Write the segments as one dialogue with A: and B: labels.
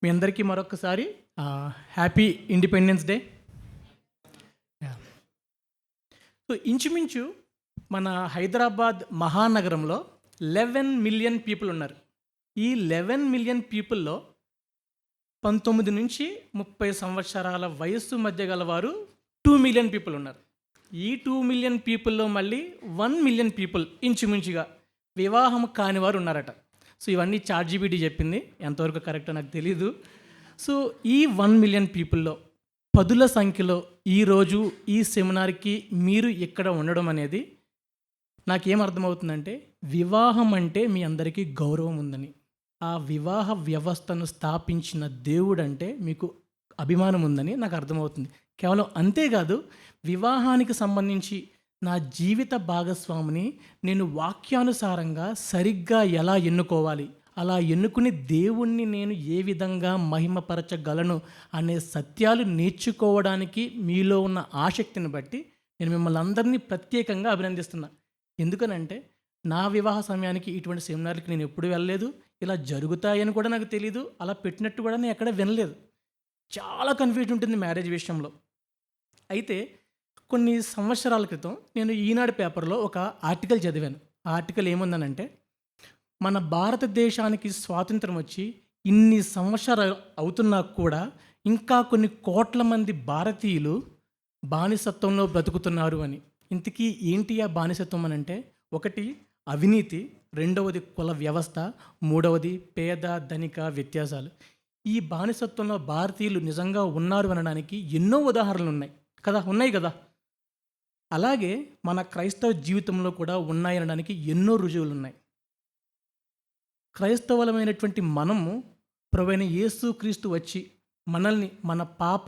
A: మీ అందరికీ మరొకసారి happy independence day. So ఇంచుమించు మన హైదరాబాద్ మహానగరంలో 11 మిలియన్ పీపుల్ ఉన్నారు. ఈ 11 మిలియన్ పీపుల్లో 19 నుంచి 30 సంవత్సరాల వయస్సు మధ్య గలవారు 2 మిలియన్ పీపుల్ ఉన్నారు. ఈ 2 మిలియన్ పీపుల్లో మళ్ళీ 1 మిలియన్ పీపుల్ ఇంచుమించుగా వివాహం కాని వారు ఉన్నారట. సో ఇవన్నీ చాట్‌జీపీటీ చెప్పింది, ఎంతవరకు కరెక్టో నాకు తెలీదు. సో ఈ 1 మిలియన్ పీపుల్లో పదుల సంఖ్యలో ఈరోజు ఈ సెమినార్కి మీరు ఇక్కడ ఉండడం అనేది నాకేం అర్థమవుతుందంటే, వివాహం అంటే మీ అందరికీ గౌరవం ఉందని, ఆ వివాహ వ్యవస్థను స్థాపించిన దేవుడు అంటే మీకు అభిమానం ఉందని నాకు అర్థమవుతుంది. కేవలం అంతేకాదు, వివాహానికి సంబంధించి నా జీవిత భాగస్వామిని నేను వాక్యానుసారంగా సరిగ్గా ఎలా ఎన్నుకోవాలి, అలా ఎన్నుకుని దేవుణ్ణి నేను ఏ విధంగా మహిమపరచగలను అనే సత్యాలు నేర్చుకోవడానికి మీలో ఉన్న ఆసక్తిని బట్టి నేను మిమ్మల్ని అందరినీ ప్రత్యేకంగా అభినందిస్తున్నా. ఎందుకనంటే నా వివాహ సమయానికి ఇటువంటి సెమినార్కి నేను ఎప్పుడు వెళ్ళలేదు, ఇలా జరుగుతాయని కూడా నాకు తెలీదు, అలా పెట్టినట్టు కూడా నేను ఎక్కడ వినలేదు. చాలా కన్ఫ్యూజన్ ఉంటుంది మ్యారేజ్ విషయంలో. అయితే కొన్ని సంవత్సరాల క్రితం నేను ఈనాడు పేపర్లో ఒక ఆర్టికల్ చదివాను. ఆ ఆర్టికల్ ఏముందనంటే, మన భారతదేశానికి స్వాతంత్రం వచ్చి ఇన్ని సంవత్సరాలు అవుతున్నా కూడా ఇంకా కొన్ని కోట్ల మంది భారతీయులు బానిసత్వంలో బ్రతుకుతున్నారు అని. ఇంతకీ ఏంటి ఆ బానిసత్వం అని అంటే, ఒకటి అవినీతి, రెండవది కుల వ్యవస్థ, మూడవది పేద ధనిక వ్యత్యాసాలు. ఈ బానిసత్వంలో భారతీయులు నిజంగా ఉన్నారు అనడానికి ఎన్నో ఉదాహరణలు ఉన్నాయి కదా. అలాగే మన క్రైస్తవ జీవితంలో కూడా ఉన్నాయనడానికి ఎన్నో రుజువులు ఉన్నాయి. క్రైస్తవులమైనటువంటి మనము ప్రభువైన యేసుక్రీస్తు వచ్చి మనల్ని మన పాప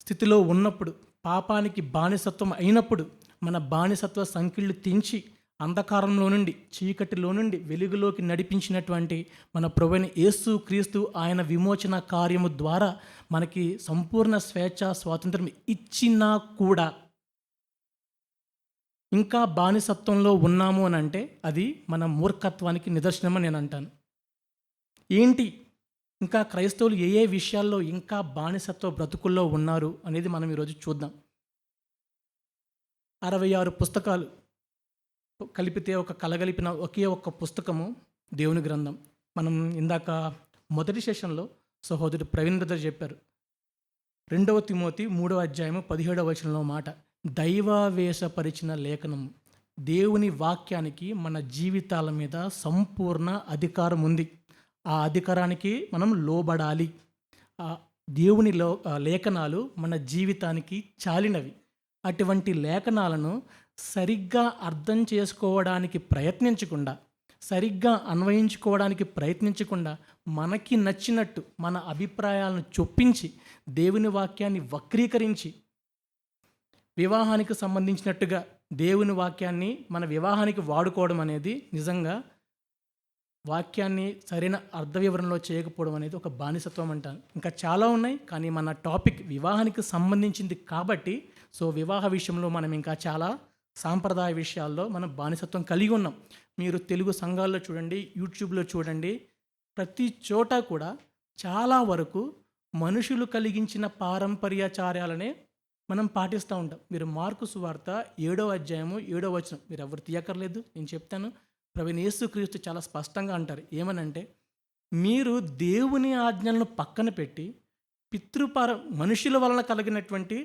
A: స్థితిలో ఉన్నప్పుడు, పాపానికి బానిసత్వం అయినప్పుడు, మన బానిసత్వ సంఖ్యలు తెంచి అంధకారంలో నుండి, చీకటిలో నుండి వెలుగులోకి నడిపించినటువంటి మన ప్రభువైన యేసుక్రీస్తు ఆయన విమోచన కార్యము ద్వారా మనకి సంపూర్ణ స్వేచ్ఛ స్వాతంత్రం ఇచ్చినా కూడా ఇంకా బానిసత్వంలో ఉన్నాము అని అంటే అది మన మూర్ఖత్వానికి నిదర్శనమని నేను అంటాను. ఏంటి ఇంకా క్రైస్తవులు ఏ విషయాల్లో ఇంకా బానిసత్వ బ్రతుకుల్లో ఉన్నారు అనేది మనం ఈరోజు చూద్దాం. 66 పుస్తకాలు కలిపితే ఒక కలగలిపిన ఒకే ఒక్క పుస్తకము దేవుని గ్రంథం. మనం ఇందాక మొదటి సెషన్లో సహోదరుడు ప్రవీణ్ బ్రదర్ చెప్పారు, 2 తిమోతి 3వ అధ్యాయము 17వ వచనంలో మాట, దైవావేశపరిచిన లేఖనం. దేవుని వాక్యానికి మన జీవితాల మీద సంపూర్ణ అధికారం ఉంది. ఆ అధికారానికి మనం లోబడాలి. ఆ దేవుని లేఖనాలు మన జీవితానికి చాలినవి. అటువంటి లేఖనాలను సరిగ్గా అర్థం చేసుకోవడానికి ప్రయత్నించకుండా, సరిగ్గా అన్వయించుకోవడానికి ప్రయత్నించకుండా, మనకి నచ్చినట్టు మన అభిప్రాయాలను చొప్పించి దేవుని వాక్యాన్ని వక్రీకరించి, వివాహానికి సంబంధించినట్టుగా దేవుని వాక్యాన్ని మన వివాహానికి వాడుకోవడం అనేది నిజంగా వాక్యాన్ని సరైన అర్థ వివరణలో చేయకపోవడం అనేది ఒక బానిసత్వం అంటాను. ఇంకా చాలా ఉన్నాయి, కానీ మన టాపిక్ వివాహానికి సంబంధించింది కాబట్టి, సో వివాహ విషయంలో మనం ఇంకా చాలా సాంప్రదాయ విషయాల్లో మనం బానిసత్వం కలిగి ఉన్నాం. మీరు తెలుగు సంఘాల్లో చూడండి, యూట్యూబ్లో చూడండి, ప్రతి చోట కూడా చాలా వరకు మనుషులు కలిగించిన పారంపర్యాచార్యాలనే మనం పాటిస్తూ ఉంటాం. మీరు మార్కు సువార్త 7వ అధ్యాయము 7వ వచనం మీరు ఎవరు తీయక్కర్లేదు, నేను చెప్తాను. ప్రభువైన యేసుక్రీస్తు చాలా స్పష్టంగా అంటారు, ఏమనంటే, మీరు దేవుని ఆజ్ఞలను పక్కన పెట్టి మనుషుల వలన కలిగినటువంటి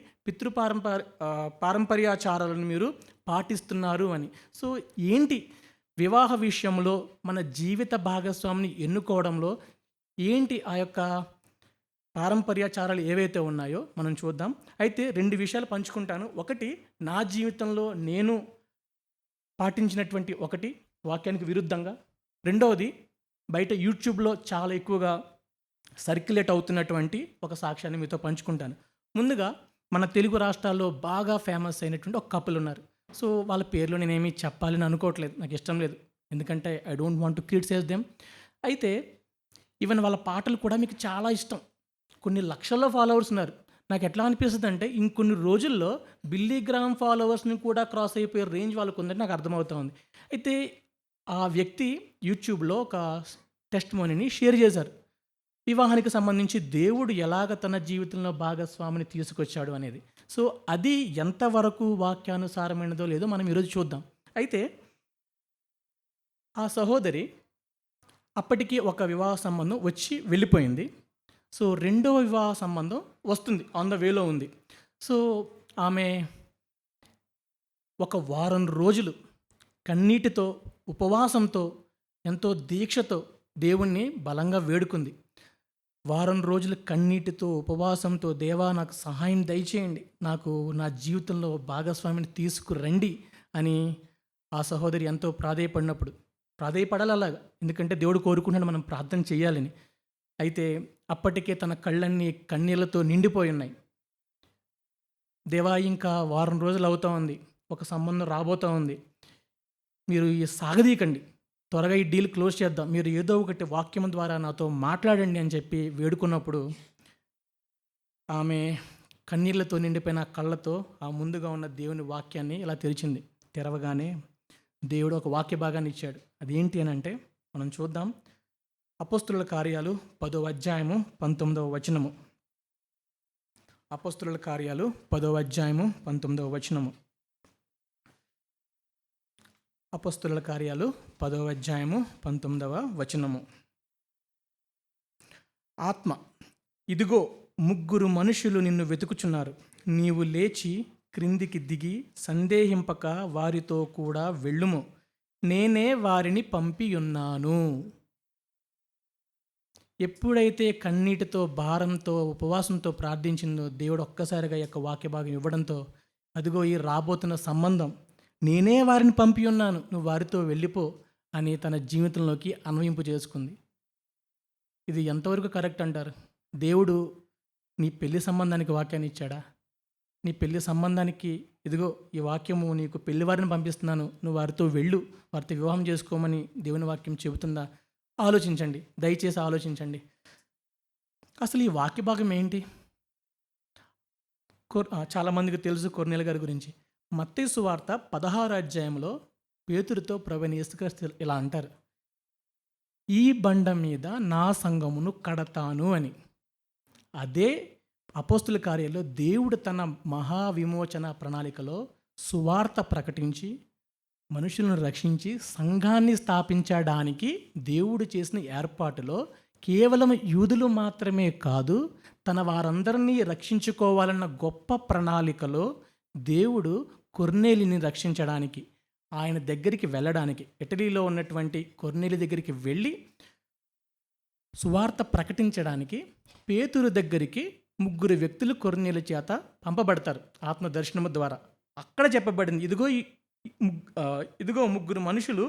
A: పారంపర్యాచారాలను మీరు పాటిస్తున్నారు అని. సో ఏంటి వివాహ విషయంలో మన జీవిత భాగస్వామిని ఎన్నుకోవడంలో ఏంటి ఆ యొక్క పారంపర్యాచారాలు ఏవైతే ఉన్నాయో మనం చూద్దాం. అయితే 2 విషయాలు పంచుకుంటాను. ఒకటి నా జీవితంలో నేను పాటించినటువంటి ఒకటి వాక్యానికి విరుద్ధంగా, రెండవది బయట యూట్యూబ్లో చాలా ఎక్కువగా సర్క్యులేట్ అవుతున్నటువంటి ఒక సాక్ష్యాన్ని మీతో పంచుకుంటాను. ముందుగా మన తెలుగు రాష్ట్రాల్లో బాగా ఫేమస్ అయినటువంటి ఒక కపుల్ ఉన్నారు. సో వాళ్ళ పేర్లు నేనేమి చెప్పాలని అనుకోవట్లేదు, నాకు ఇష్టం లేదు, ఎందుకంటే I don't want to criticize them. అయితే ఈవెన్ వాళ్ళ పాటలు కూడా మీకు చాలా ఇష్టం. కొన్ని లక్షల్లో ఫాలోవర్స్ ఉన్నారు. నాకు ఎట్లా అనిపిస్తుంది అంటే, ఇంకొన్ని రోజుల్లో బిల్లీ గ్రామ్ ఫాలోవర్స్ని కూడా క్రాస్ అయిపోయే రేంజ్ వాళ్ళకు ఉందని నాకు అర్థమవుతా ఉంది. అయితే ఆ వ్యక్తి యూట్యూబ్లో ఒక టెస్ట్ మోనీని షేర్ చేశారు. వివాహానికి సంబంధించి దేవుడు ఎలాగ తన జీవితంలో భాగస్వామిని తీసుకొచ్చాడు అనేది. సో, అది ఎంతవరకు వాక్యానుసారమైనదో లేదో మనం ఈరోజు చూద్దాం. అయితే ఆ సహోదరి అప్పటికి ఒక వివాహ సంబంధం వచ్చి వెళ్ళిపోయింది. సో, రెండవ వివాహ సంబంధం వస్తుంది. ఆన్ ద వేలో ఉంది. సో, ఆమె ఒక వారం రోజులు కన్నీటితో, ఉపవాసంతో, ఎంతో దీక్షతో దేవుణ్ణి బలంగా వేడుకుంది. వారం రోజులు కన్నీటితో, ఉపవాసంతో, దేవా నాకు సహాయం దయచేయండి, నాకు నా జీవితంలో భాగస్వామిని తీసుకురండి అని ఆ సహోదరి ఎంతో ప్రాధేయపడాలి అలాగా. ఎందుకంటే దేవుడు కోరుకుంటున్నాడు మనం ప్రార్థన చేయాలని. అయితే అప్పటికే తన కళ్ళన్నీ కన్నీళ్లతో నిండిపోయి ఉన్నాయి. దేవా ఇంకా వారం రోజులు అవుతా ఉంది, ఒక సంబంధం రాబోతూ ఉంది, మీరు ఈ సాగదీకండి, త్వరగా ఈ డీల్ క్లోజ్ చేద్దాం, మీరు ఏదో ఒకటి వాక్యం ద్వారా నాతో మాట్లాడండి అని చెప్పి వేడుకున్నప్పుడు ఆమె కన్నీళ్లతో నిండిపోయిన కళ్ళతో ఆ ముందుగా ఉన్న దేవుని వాక్యాన్ని ఇలా తెరిచింది. తెరవగానే దేవుడు ఒక వాక్య భాగాన్ని ఇచ్చాడు. అదేంటి అని అంటే మనం చూద్దాం. అపోస్తుల కార్యాలు 10వ అధ్యాయము 19వ వచనము. అపోస్తుల కార్యాలు 10వ అధ్యాయము 19వ వచనము. అపోస్తుల కార్యాలు 10వ అధ్యాయము 19వ వచనము. ఆత్మ, ఇదిగో 3 మనుషులు నిన్ను వెతుకుచున్నారు, నీవు లేచి క్రిందికి దిగి సందేహింపక వారితో కూడా వెళ్ళుము, నేనే వారిని పంపియున్నాను. ఎప్పుడైతే కన్నీటితో, భారంతో, ఉపవాసంతో ప్రార్థించిందో దేవుడు ఒక్కసారిగా యొక్క వాక్య భాగం ఇవ్వడంతో, అదిగో ఈ రాబోతున్న సంబంధం నేనే వారిని పంపి ఉన్నాను, నువ్వు వారితో వెళ్ళిపో అని తన జీవితంలోకి అన్వయింపు చేసుకుంది. ఇది ఎంతవరకు కరెక్ట్ అంటారు? దేవుడు నీ పెళ్లి సంబంధానికి వాక్యాన్ని ఇచ్చాడా? నీ పెళ్లి సంబంధానికి ఇదిగో ఈ వాక్యము నీకు పెళ్లి వారిని పంపిస్తున్నాను, నువ్వు వారితో వెళ్ళు, వారితో వివాహం చేసుకోమని దేవుని వాక్యం చెబుతుందా? ఆలోచించండి, దయచేసి ఆలోచించండి. అసలు ఈ వాక్య భాగం ఏంటి? చాలామందికి తెలుసు కొర్నేలు గారి గురించి. మత్తయి సువార్త 16వ అధ్యాయంలో పేతురుతో ప్రభువైన యేసుక్రీస్తు ఇలా అంటారు, ఈ బండ మీద నా సంఘమును కడతాను అని. అదే అపోస్తుల కార్యాల్లో దేవుడు తన మహావిమోచన ప్రణాళికలో సువార్త ప్రకటించి మనుషులను రక్షించి సంఘాన్ని స్థాపించడానికి దేవుడు చేసిన ఏర్పాటులో కేవలం యూదులు మాత్రమే కాదు, తన వారందరినీ రక్షించుకోవాలన్న గొప్ప ప్రణాళికలో దేవుడు కొర్నేలిని రక్షించడానికి, ఆయన దగ్గరికి వెళ్ళడానికి, ఇటలీలో ఉన్నటువంటి కొర్నేలి దగ్గరికి వెళ్ళి సువార్త ప్రకటించడానికి పేతురు దగ్గరికి 3 వ్యక్తులు కొర్నేలి చేత పంపబడతారు ఆత్మ దర్శనము ద్వారా. అక్కడ చెప్పబడింది, ఇదిగో 3 మనుషులు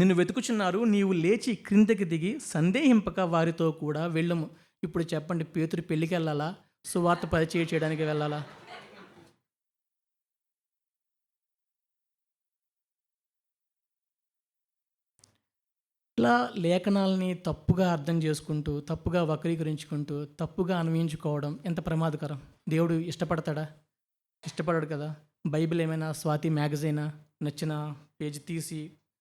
A: నిన్ను వెతుకుచున్నారు, నీవు లేచి క్రిందకి దిగి సందేహింపక వారితో కూడా వెళ్ళము. ఇప్పుడు చెప్పండి, పేతురు పెళ్ళికి వెళ్ళాలా, సువార్త పరిచయం చేయడానికి వెళ్ళాలా? ఇలా లేఖనాలని తప్పుగా అర్థం చేసుకుంటూ, తప్పుగా వక్రీకరించుకుంటూ, తప్పుగా అన్వయించుకోవడం ఎంత ప్రమాదకరం. దేవుడు ఇష్టపడతాడా? ఇష్టపడడు కదా. బైబిల్ ఏమైనా స్వాతి మ్యాగజైనా నచ్చిన పేజీ తీసి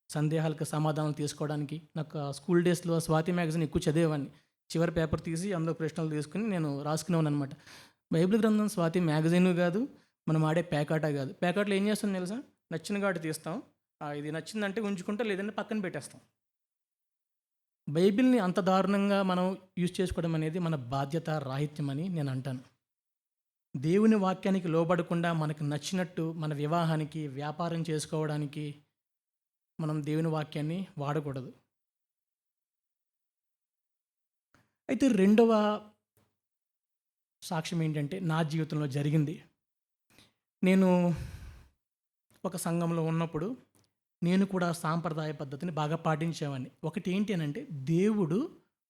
A: సందేహాలకు సమాధానాలు తీసుకోవడానికి? నాకు స్కూల్ డేస్లో స్వాతి మ్యాగజైన్ ఎక్కువ చదివేవాడిని. చివరి పేపర్ తీసి అందులో ప్రశ్నలు తీసుకుని నేను రాసుకునేవాను అనమాట. బైబిల్ గ్రంథం స్వాతి మ్యాగజైన్ కాదు, మనం ఆడే పేకాట కాదు. పేకాటలో ఏం చేస్తాం తెలుసా? నచ్చిన గాటి తీస్తాం, ఇది నచ్చిందంటే ఉంచుకుంటాం, లేదంటే పక్కన పెట్టేస్తాం. బైబిల్ని అంత దారుణంగా మనం యూజ్ చేసుకోవడం అనేది మన బాధ్యత రాహిత్యం అని నేను అంటాను. దేవుని వాక్యానికి లోబడకుండా మనకు నచ్చినట్టు మన వివాహానికి, వ్యాపారం చేసుకోవడానికి మనం దేవుని వాక్యాన్ని వాడకూడదు. అయితే రెండవ సాక్ష్యం ఏంటంటే నా జీవితంలో జరిగింది. నేను ఒక సంఘంలో ఉన్నప్పుడు నేను కూడా సాంప్రదాయ పద్ధతిని బాగా పాటించేవాడిని. ఒకటి ఏంటి అని అంటే, దేవుడు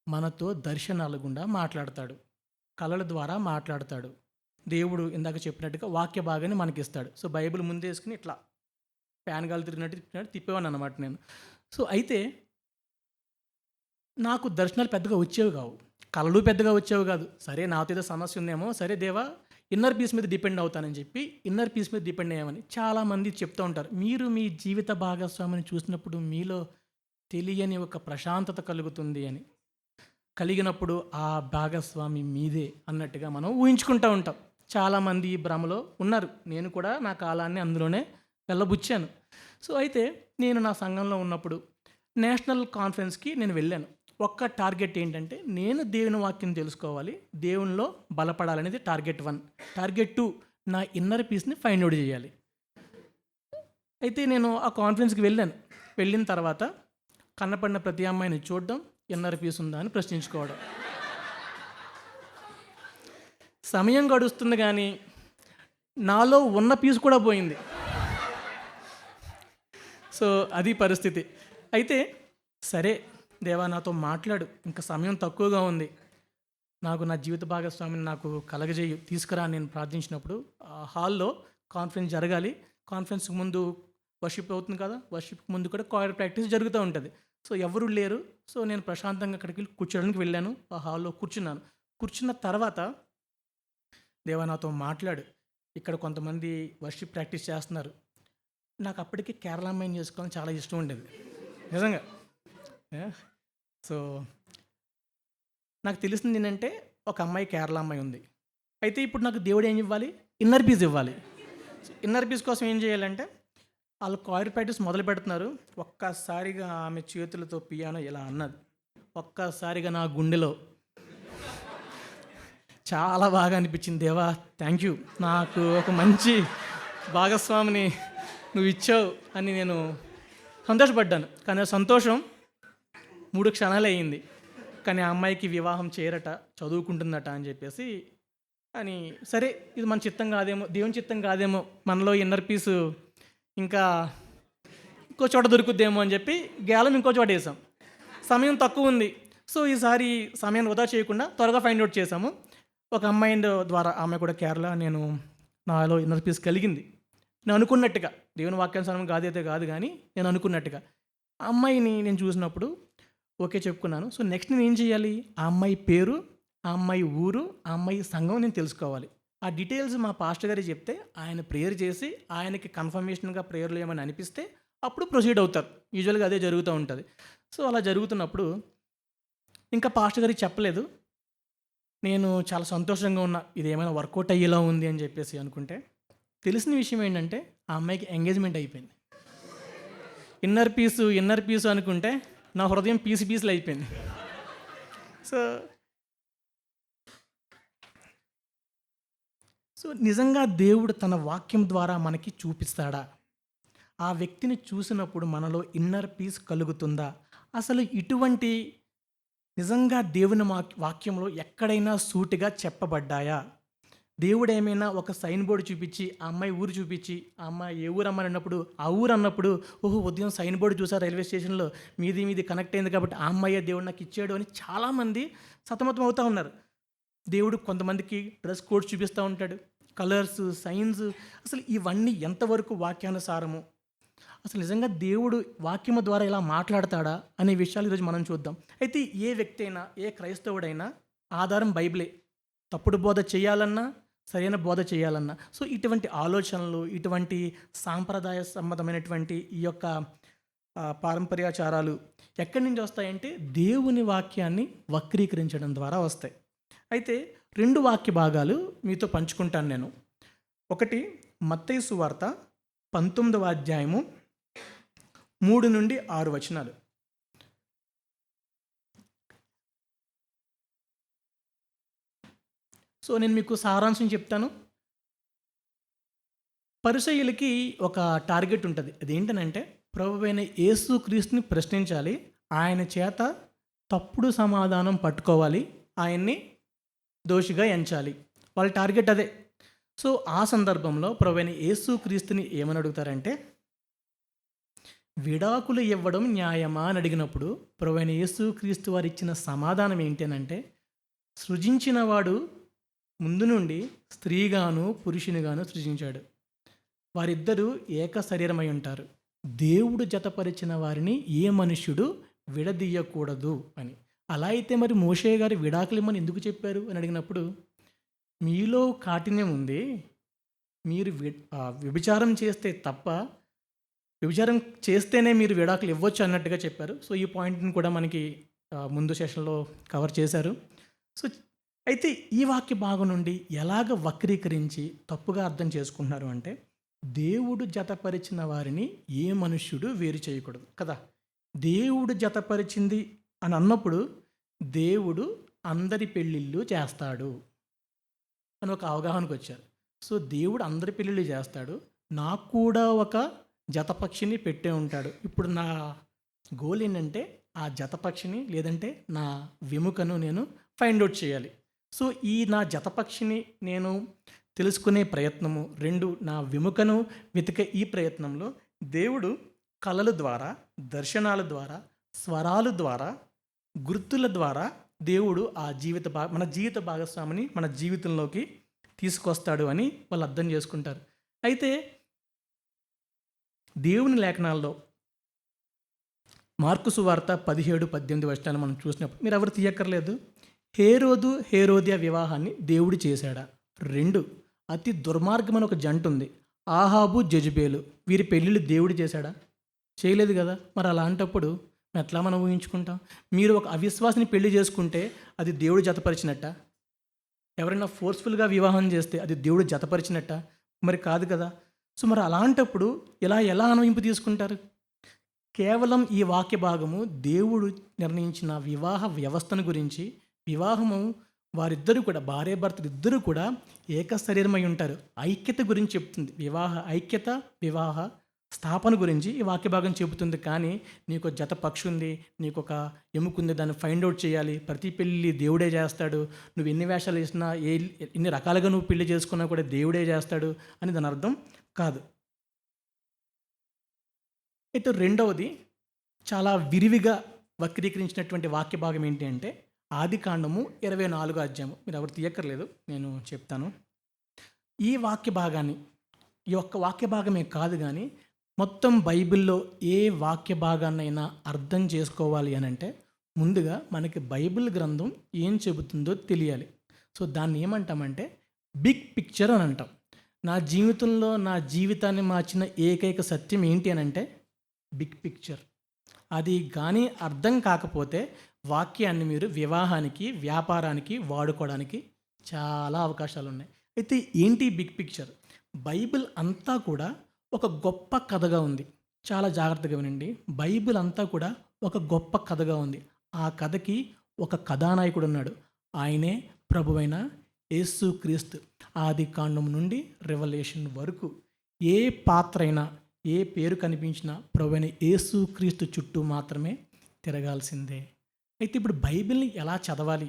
A: మనతో దర్శనాల గుండా మాట్లాడతాడు, కళల ద్వారా మాట్లాడతాడు. దేవుడు ఇందాక చెప్పినట్టుగా వాక్య భాగాన్ని మనకిస్తాడు. సో బైబిల్ ముందేసుకుని ఇట్లా ఫ్యాన్ గాలి తిరిగినట్టు తిప్పేవాడిని అనమాట నేను. సో అయితే నాకు దర్శనాలు పెద్దగా వచ్చేవి కావు, కళలు పెద్దగా వచ్చేవి కాదు. సరే నాతో ఏదో సమస్య ఉందేమో, సరే దేవా ఇన్నర్ పీస్ మీద డిపెండ్ అవుతానని చెప్పి ఇన్నర్ పీస్ మీద డిపెండ్ అయ్యామని చాలామంది చెప్తూ ఉంటారు. మీరు మీ జీవిత భాగస్వామిని చూసినప్పుడు మీలో తెలియని ఒక ప్రశాంతత కలుగుతుంది అని. కలిగినప్పుడు ఆ భాగస్వామి మీదే అన్నట్టుగా మనం ఊహించుకుంటూ ఉంటాం. చాలామంది ఈ భ్రమలో ఉన్నారు. నేను కూడా నా కాలాన్ని అందులోనే వెళ్ళబుచ్చాను. సో, అయితే నేను నా సంఘంలో ఉన్నప్పుడు నేషనల్ కాన్ఫరెన్స్‌కి నేను వెళ్ళాను. ఒక్క టార్గెట్ ఏంటంటే, నేను దేవుని వాక్యం తెలుసుకోవాలి. దేవునిలో బలపడాలనేది టార్గెట్ 1. టార్గెట్ 2 నా ఇన్నర్ పీస్‌ని ఫైండ్ ఔట్ చేయాలి. అయితే నేను ఆ కాన్ఫరెన్స్‌కి వెళ్ళాను. వెళ్ళిన తర్వాత కనపడిన ప్రతి అమ్మాయిని చూడడం, ఇన్నర్ పీస్ ఉందా అని ప్రశ్నించుకోవడం. సమయం గడుస్తుంది గానీ, నాలో ఉన్న పీస్ కూడా పోయింది. సో, అది పరిస్థితి. అయితే సరే దేవా నాతో మాట్లాడు. ఇంక సమయం తక్కువగా ఉంది. నాకు నా జీవిత భాగస్వామిని నాకు కలగజేయు, తీసుకురా అని నేను ప్రార్థించినప్పుడు హాల్‌లో కాన్ఫరెన్స్ జరగాలి. కాన్ఫరెన్స్‌కి ముందు వర్షిప్ అవుతుంది కదా! వర్షిప్‌కి ముందు కూడా choir ప్రాక్టీస్ జరుగుతూ ఉంటది. సో, ఎవరు లేరు. సో, నేను ప్రశాంతంగా అక్కడికి వెళ్లి కూర్చోడానికి వెళ్ళాను. ఆ హాల్‌లో కూర్చున్నాను. కూర్చున్న తర్వాత దేవా నాతో మాట్లాడు. ఇక్కడ కొంతమంది వర్షిప్ ప్రాక్టీస్ చేస్తున్నారు. నాకు అప్పటికి కేరళ అమ్మాయిని చేసుకోవాలని చాలా ఇష్టం ఉండేది. నిజంగా. యాహ్! సో, నాకు తెలిసింది ఏంటంటే ఒక అమ్మాయి కేరళ అమ్మాయి ఉంది. అయితే ఇప్పుడు నాకు దేవుడు ఏం ఇవ్వాలి? ఇన్నర్ పీస్ ఇవ్వాలి. ఇన్నర్ పీస్ కోసం ఏం చేయాలంటే ఆళ్ళు choir ప్రాక్టీస్ మొదలుపెడుతున్నారు. ఒక్కసారిగా ఆమె చేతులతో పియానో ఇలా అన్నది. ఒక్కసారిగా నా గుండెలో చాలా బాగా అనిపించింది. దేవా థ్యాంక్ యూ. నాకు ఒక మంచి భాగస్వామిని నువ్వు ఇచ్చావు అని నేను సంతోషపడ్డాను. కానీ ఆ సంతోషం 3 క్షణాలే అయింది. కానీ ఆ అమ్మాయికి వివాహం చేయరట, చదువుకుంటుందట అని చెప్పేసి అని సరే ఇది మన చిత్తం కాదేమో, దేవుని చిత్తం కాదేమో, మనలో ఇన్నర్ పీసు ఇంకా ఇంకో చోట దొరుకుద్దేమో అని చెప్పి గేలం ఇంకో చోట వేసాం. సమయం తక్కువ ఉంది. సో, ఈసారి సమయాన్ని వృధా చేయకుండా త్వరగా ఫైండ్ ఔట్ చేసాము. ఒక అమ్మాయి ద్వారా, ఆమె కూడా కేరళ, నాలో ఇన్నర్ పీస్ కలిగింది. నేను అనుకున్నట్టుగా, దేవుని వాక్యానుసారం కాదైతే కాదు కానీ నేను అనుకున్నట్టుగా ఆ అమ్మాయిని నేను చూసినప్పుడు ఓకే చెప్పుకున్నాను. సో, నెక్స్ట్ నేను ఏం చేయాలి? ఆ అమ్మాయి పేరు, ఆ అమ్మాయి ఊరు, ఆ అమ్మాయి సంఘం నేను తెలుసుకోవాలి. ఆ డీటెయిల్స్ మా పాస్టర్ గారికి చెప్తే ఆయన ప్రేయర్ చేసి ఆయనకి కన్ఫర్మేషన్గా ప్రేయర్లు ఏమని అనిపిస్తే అప్పుడు ప్రొసీడ్ అవుతారు. యూజువల్గా అదే జరుగుతూ ఉంటుంది. సో, అలా జరుగుతున్నప్పుడు ఇంకా పాస్టర్ గారికి చెప్పలేదు. నేను చాలా సంతోషంగా ఉన్నా. ఇది ఏమైనా వర్కౌట్ అయ్యేలా ఉంది అని చెప్పేసి అనుకుంటే, తెలిసిన విషయం ఏంటంటే ఆ అమ్మాయికి ఎంగేజ్మెంట్ అయిపోయింది. ఇన్నర్ పీసు అనుకుంటే నా హృదయం పీసులు అయిపోయింది. సో, నిజంగా దేవుడు తన వాక్యం ద్వారా మనకి చూపిస్తాడా? ఆ వ్యక్తిని చూసినప్పుడు మనలో ఇన్నర్ పీస్ కలుగుతుందా? అసలు ఇటువంటి నిజంగా దేవుని వాక్యంలో ఎక్కడైనా సూటిగా చెప్పబడ్డాయా? దేవుడేమైనా ఒక సైన్ బోర్డ్ చూపించి, ఆ అమ్మాయి ఊరు చూపించి, ఆ అమ్మాయి ఏ ఊరు అమ్మని అన్నప్పుడు, ఆ ఊరు అన్నప్పుడు, ఓహో! ఉదయం సైన్ బోర్డ్ చూసా రైల్వే స్టేషన్‌లో, మీది కనెక్ట్ అయింది కాబట్టి ఆ అమ్మాయే దేవుడు నాకు ఇచ్చాడు అని చాలామంది సతమతం అవుతా ఉన్నారు. దేవుడు కొంతమందికి డ్రెస్ కోడ్స్ చూపిస్తూ ఉంటాడు. కలర్స్, సైన్స్, అసలు ఇవన్నీ ఎంతవరకు వాక్యానుసారము? అసలు నిజంగా దేవుడు వాక్యము ద్వారా ఇలా మాట్లాడతాడా అనే విషయాలు ఈరోజు మనం చూద్దాం. అయితే ఏ వ్యక్తి అయినా, ఏ క్రైస్తవుడైనా ఆధారం బైబిలే. తప్పుడు బోధ చేయాలన్నా, సరైన బోధ చేయాలన్నా. సో, ఇటువంటి ఆలోచనలు, ఇటువంటి సాంప్రదాయ సంబంధమైనటువంటి ఈ యొక్క పారంపర్యాచారాలు ఎక్కడి నుంచి వస్తాయంటే దేవుని వాక్యాన్ని వక్రీకరించడం ద్వారా వస్తాయి. అయితే 2 వాక్య భాగాలు మీతో పంచుకుంటాను నేను. ఒకటి మత్తయి సువార్త 19వ అధ్యాయము 3 నుండి 6 వచనాలు. సో, నేను మీకు సారాంశం చెప్తాను. పరిసయ్యులకి ఒక టార్గెట్ ఉంటుంది. అదేంటనంటే ప్రభువైన యేసుక్రీస్తుని ప్రశ్నించాలి. ఆయన చేత తప్పుడు సమాధానం పట్టుకోవాలి. ఆయన్ని దోషిగా ఎంచాలి. వాళ్ళ టార్గెట్ అదే. సో, ఆ సందర్భంలో ప్రభువైన యేసుక్రీస్తుని ఏమని అడుగుతారంటే, విడాకులు ఇవ్వడం న్యాయమా అని అడిగినప్పుడు ప్రభువైన యేసుక్రీస్తు వారు ఇచ్చిన సమాధానం ఏంటి అనంటే, సృజించిన వాడు ముందు నుండి స్త్రీగాను పురుషునిగాను సృజించాడు. వారిద్దరూ ఏక శరీరమై ఉంటారు. దేవుడు జతపరిచిన వారిని ఏ మనుష్యుడు విడదీయకూడదు అని. అలా అయితే మరి మోషే గారు విడాకులు ఇమ్మని ఎందుకు చెప్పారు అని అడిగినప్పుడు, మీలో కాఠిన్యం ఉంది, మీరు వ్యభిచారం చేస్తే తప్ప, వ్యభిచారం చేస్తేనే మీరు విడాకులు ఇవ్వచ్చు అన్నట్టుగా చెప్పారు. సో, ఈ పాయింట్ని కూడా మనకి ముందు సెషన్లో కవర్ చేశారు. సో, అయితే ఈ వాక్య భాగం నుండి ఎలాగ వక్రీకరించి తప్పుగా అర్థం చేసుకుంటున్నారు అంటే, దేవుడు జతపరిచిన వారిని ఏ మనుష్యుడు వేరు చేయకూడదు కదా! దేవుడు జతపరిచింది అని అన్నప్పుడు, దేవుడు అందరి పెళ్ళిళ్ళు చేస్తాడు అని ఒక అవగాహనకొచ్చారు. సో, దేవుడు అందరి పెళ్ళిళ్ళు చేస్తాడు. నాకు కూడా ఒక జతపక్షిని పెట్టే ఉంటాడు. ఇప్పుడు నా గోల్ ఏంటంటే, ఆ జతపక్షిని లేదంటే నా వెముకను నేను ఫైండ్ ఔట్ చేయాలి. సో, ఈ నా జతపక్షిని నేను తెలుసుకునే ప్రయత్నము, 2 నా వెముకను వెతికే ఈ ప్రయత్నంలో దేవుడు కళల ద్వారా, దర్శనాల ద్వారా, స్వరాల ద్వారా, గుర్తుల ద్వారా దేవుడు ఆ మన జీవిత భాగస్వామిని మన జీవితంలోకి తీసుకొస్తాడు అని వాళ్ళు అర్థం చేసుకుంటారు. అయితే దేవుని లేఖనాల్లో మార్కు సువార్త 17-18 వచనాలు మనం చూసినప్పుడు మీరు ఎవరు తీయక్కర్లేదు. హేరోదియ వివాహాన్ని దేవుడు చేశాడా? 2 అతి దుర్మార్గమైన ఒక జంట ఉంది, ఆహాబు జెజబేలు. వీరి పెళ్ళిళ్ళు దేవుడు చేశాడా? చేయలేదు కదా. మరి అలాంటప్పుడు ఎట్లా మనం ఊహించుకుంటాం? మీరు ఒక అవిశ్వాసిని పెళ్లి చేసుకుంటే అది దేవుడు జతపరిచినట్ట? ఎవరైనా ఫోర్స్ఫుల్గా వివాహం చేస్తే అది దేవుడు జతపరిచినట్ట? మరి కాదు కదా. సో మరి అలాంటప్పుడు ఎలా అన్వయింపు తీసుకుంటారు? కేవలం ఈ వాక్య భాగము దేవుడు నిర్ణయించిన వివాహ వ్యవస్థను గురించి, వివాహము వారిద్దరూ కూడా భార్యాభర్తలు ఇద్దరూ కూడా ఏక శరీరమై ఉంటారు, ఐక్యత గురించి చెప్తుంది. వివాహ ఐక్యత, వివాహ స్థాపన గురించి ఈ వాక్య భాగం చెబుతుంది. కానీ నీకు జత పక్షి ఉంది, నీకు ఒక ఎముకుంది, దాన్ని ఫైండ్ అవుట్ చేయాలి, ప్రతి పెళ్ళి దేవుడే చేస్తాడు, నువ్వు ఎన్ని వేషాలు వేసినా ఎన్ని రకాలుగా నువ్వు పెళ్లి చేసుకున్నా కూడా దేవుడే చేస్తాడు అని దాని అర్థం కాదు. అయితే రెండవది చాలా విరివిగా వక్రీకరించినటువంటి వాక్య భాగం ఏంటి అంటే ఆదికాండము 24వ అధ్యాయము. మీరు ఎవరు తీయక్కర్లేదు, నేను చెప్తాను. ఈ వాక్య భాగాన్ని, ఈ ఒక్క వాక్య భాగమే కాదు కానీ మొత్తం బైబిల్లో ఏ వాక్య భాగాన్నైనా అర్థం చేసుకోవాలి అని అంటే ముందుగా మనకి బైబిల్ గ్రంథం ఏం చెబుతుందో తెలియాలి. సో దాన్ని ఏమంటామంటే బిగ్ పిక్చర్ అని అంటాం. నా జీవితంలో నా జీవితాన్ని మార్చిన ఏకైక సత్యం ఏంటి అని అంటే బిగ్ పిక్చర్. అది కానీ అర్థం కాకపోతే వాక్యాన్ని మీరు వివాహానికి, వ్యాపారానికి వాడుకోవడానికి చాలా అవకాశాలు ఉన్నాయి. అయితే ఏంటి బిగ్ పిక్చర్? బైబిల్ అంతా కూడా ఒక గొప్ప కథగా ఉంది. చాలా జాగ్రత్తగా వినండి. బైబిల్ అంతా కూడా ఒక గొప్ప కథగా ఉంది. ఆ కథకి ఒక కథానాయకుడు ఉన్నాడు. ఆయనే ప్రభువైన యేసుక్రీస్తు. ఆది కాండం నుండి రెవల్యూషన్ వరకు ఏ పాత్ర అయినా, ఏ పేరు కనిపించినా ప్రభువైన యేసుక్రీస్తు చుట్టూ మాత్రమే తిరగాల్సిందే. అయితే ఇప్పుడు బైబిల్ని ఎలా చదవాలి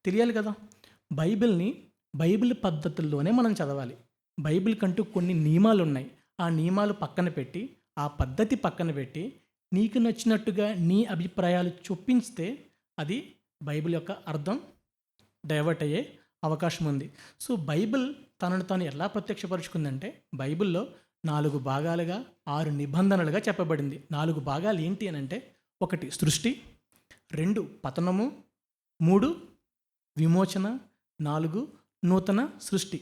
A: తెలియాలి కదా. బైబిల్ పద్ధతుల్లోనే మనం చదవాలి. బైబిల్ కంటూ కొన్ని నియమాలు ఉన్నాయి. ఆ నియమాలు పక్కన పెట్టి, ఆ పద్ధతి పక్కన పెట్టి నీకు నచ్చినట్టుగా నీ అభిప్రాయాలు చొప్పిస్తే అది బైబిల్ యొక్క అర్థం డైవర్ట్ అయ్యే అవకాశం ఉంది. సో బైబిల్ తనను తాను ఎలా ప్రత్యక్షపరుచుకుందంటే బైబిల్లో 4 భాగాలుగా 6 నిబంధనలుగా చెప్పబడింది. 4 భాగాలు ఏంటి అని అంటే 1 సృష్టి, 2 పతనము, 3 విమోచన, 4 నూతన సృష్టి.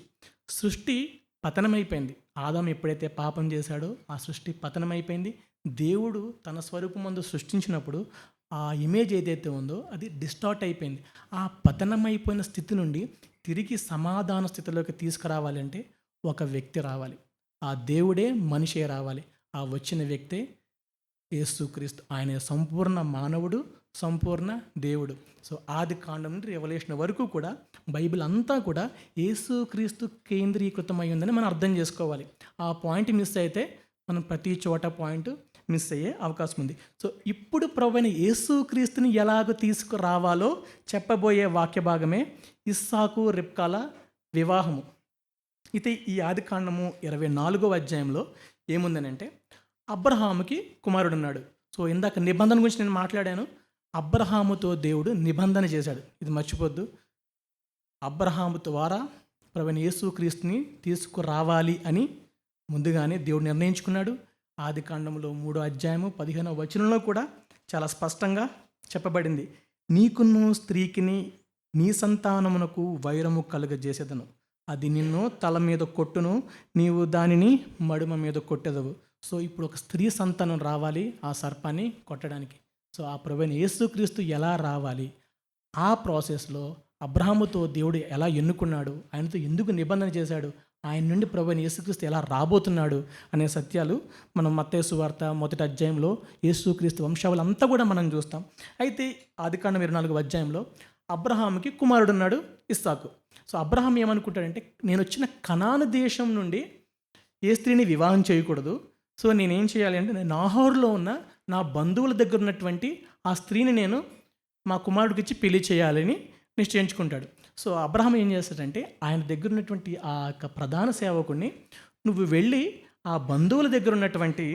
A: సృష్టి పతనమైపోయింది. ఆదాము ఎప్పుడైతే పాపం చేశాడో ఆ సృష్టి పతనమైపోయింది. దేవుడు తన స్వరూపమందు సృష్టించినప్పుడు ఆ ఇమేజ్ ఏదైతే ఉందో అది డిస్టార్ట్ అయిపోయింది. ఆ పతనమైపోయిన స్థితి నుండి తిరిగి సమాధాన స్థితిలోకి తీసుకురావాలంటే ఒక వ్యక్తి రావాలి. ఆ దేవుడే మనిషే రావాలి. ఆ వచ్చిన వ్యక్తే యేసుక్రీస్తు. ఆయన సంపూర్ణ మానవుడు, సంపూర్ణ దేవుడు. సో ఆది కాండం నుండి రెవల్యూషన్ వరకు కూడా బైబిల్ అంతా కూడా యేసుక్రీస్తు కేంద్రీకృతమై ఉందని మనం అర్థం చేసుకోవాలి. ఆ పాయింట్ మిస్ అయితే మనం ప్రతి చోట పాయింట్ మిస్ అయ్యే అవకాశం ఉంది. సో ఇప్పుడు ప్రభువైన యేసుక్రీస్తుని ఎలాగో తీసుకురావాలో చెప్పబోయే వాక్య భాగమే ఇస్సాకు రిబ్కాల వివాహము. అయితే ఈ ఆది కాండము 24వ అధ్యాయంలో ఏముందనంటే అబ్రహాముకి కుమారుడు ఉన్నాడు. సో ఇందాక నిబంధన గురించి నేను మాట్లాడాను. అబ్రహాముతో దేవుడు నిబంధన చేశాడు. ఇది మర్చిపోద్దు. అబ్రహాము ద్వారా ప్రభువైన యేసుక్రీస్తుని తీసుకురావాలి అని ముందుగానే దేవుడు నిర్ణయించుకున్నాడు. ఆది కాండంలో 3వ అధ్యాయము 15వ వచనంలో కూడా చాలా స్పష్టంగా చెప్పబడింది. నీకును స్త్రీకిని నీ సంతానమునకు వైరము కలుగజేసేదను, అది నిన్ను తల మీద కొట్టును, నీవు దానిని మడుమ మీద కొట్టెదవు. సో ఇప్పుడు ఒక స్త్రీ సంతానం రావాలి ఆ సర్పాన్ని కొట్టడానికి. సో సో ఆ ప్రభువైన యేసుక్రీస్తు ఎలా రావాలి, ఆ ప్రాసెస్లో అబ్రహాముతో దేవుడు ఎలా ఎన్నుకున్నాడు, ఆయనతో ఎందుకు నిబంధన చేశాడు, ఆయన నుండి ప్రభువైన యేసుక్రీస్తు ఎలా రాబోతున్నాడు అనే సత్యాలు మనం మత్తయి సువార్త మొదటి అధ్యాయంలో యేసుక్రీస్తు వంశావళంతా కూడా మనం చూస్తాం. అయితే ఆదికాండం 24వ అధ్యాయంలో అబ్రహాముకి కుమారుడున్నాడు, ఇస్సాకు. సో అబ్రహాం ఏమనుకుంటాడంటే, నేను వచ్చిన కనాను దేశం నుండి ఏ స్త్రీని వివాహం చేయకూడదు, సో నేనేం చేయాలి అంటే, నేను నాహోరులో ఉన్న నా బంధువుల దగ్గర ఉన్నటువంటి ఆ స్త్రీని నేను మా కుమారుడికి ఇచ్చి పెళ్లి చేయాలని నిశ్చయించుకుంటాడు. సో అబ్రహాం ఏం చేస్తాడంటే, ఆయన దగ్గర ఉన్నటువంటి ఆ యొక్క ప్రధాన సేవకుడిని, నువ్వు వెళ్ళి ఆ బంధువుల దగ్గర ఉన్నటువంటి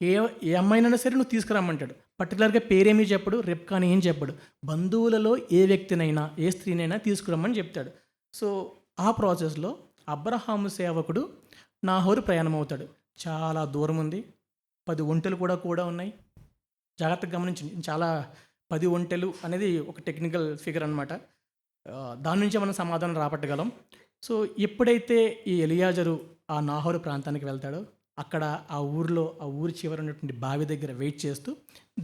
A: ఏ ఏ అమ్మాయినైనా సరే నువ్వు తీసుకురమ్మంటాడు. పర్టికులర్గా పేరేమీ చెప్పడు, రిబ్కా అని ఏం చెప్పడు. బంధువులలో ఏ వ్యక్తినైనా ఏ స్త్రీనైనా తీసుకురమ్మని చెప్తాడు. సో ఆ ప్రాసెస్లో అబ్రహాము సేవకుడు నాహోరు ప్రయాణం అవుతాడు. చాలా దూరం ఉంది, 10 ఒంటెలు కూడా ఉన్నాయి. జాగ్రత్తగా గమనించండి, చాలా 10 ఒంటెలు అనేది ఒక టెక్నికల్ ఫిగర్ అనమాట. దాని నుంచే మనం సమాధానం రాబట్టగలం. సో ఎప్పుడైతే ఈ ఎలియాజరు ఆ నాహోరు ప్రాంతానికి వెళ్తాడో, అక్కడ ఆ ఊరి చివర ఉన్నటువంటి బావి దగ్గర వెయిట్ చేస్తూ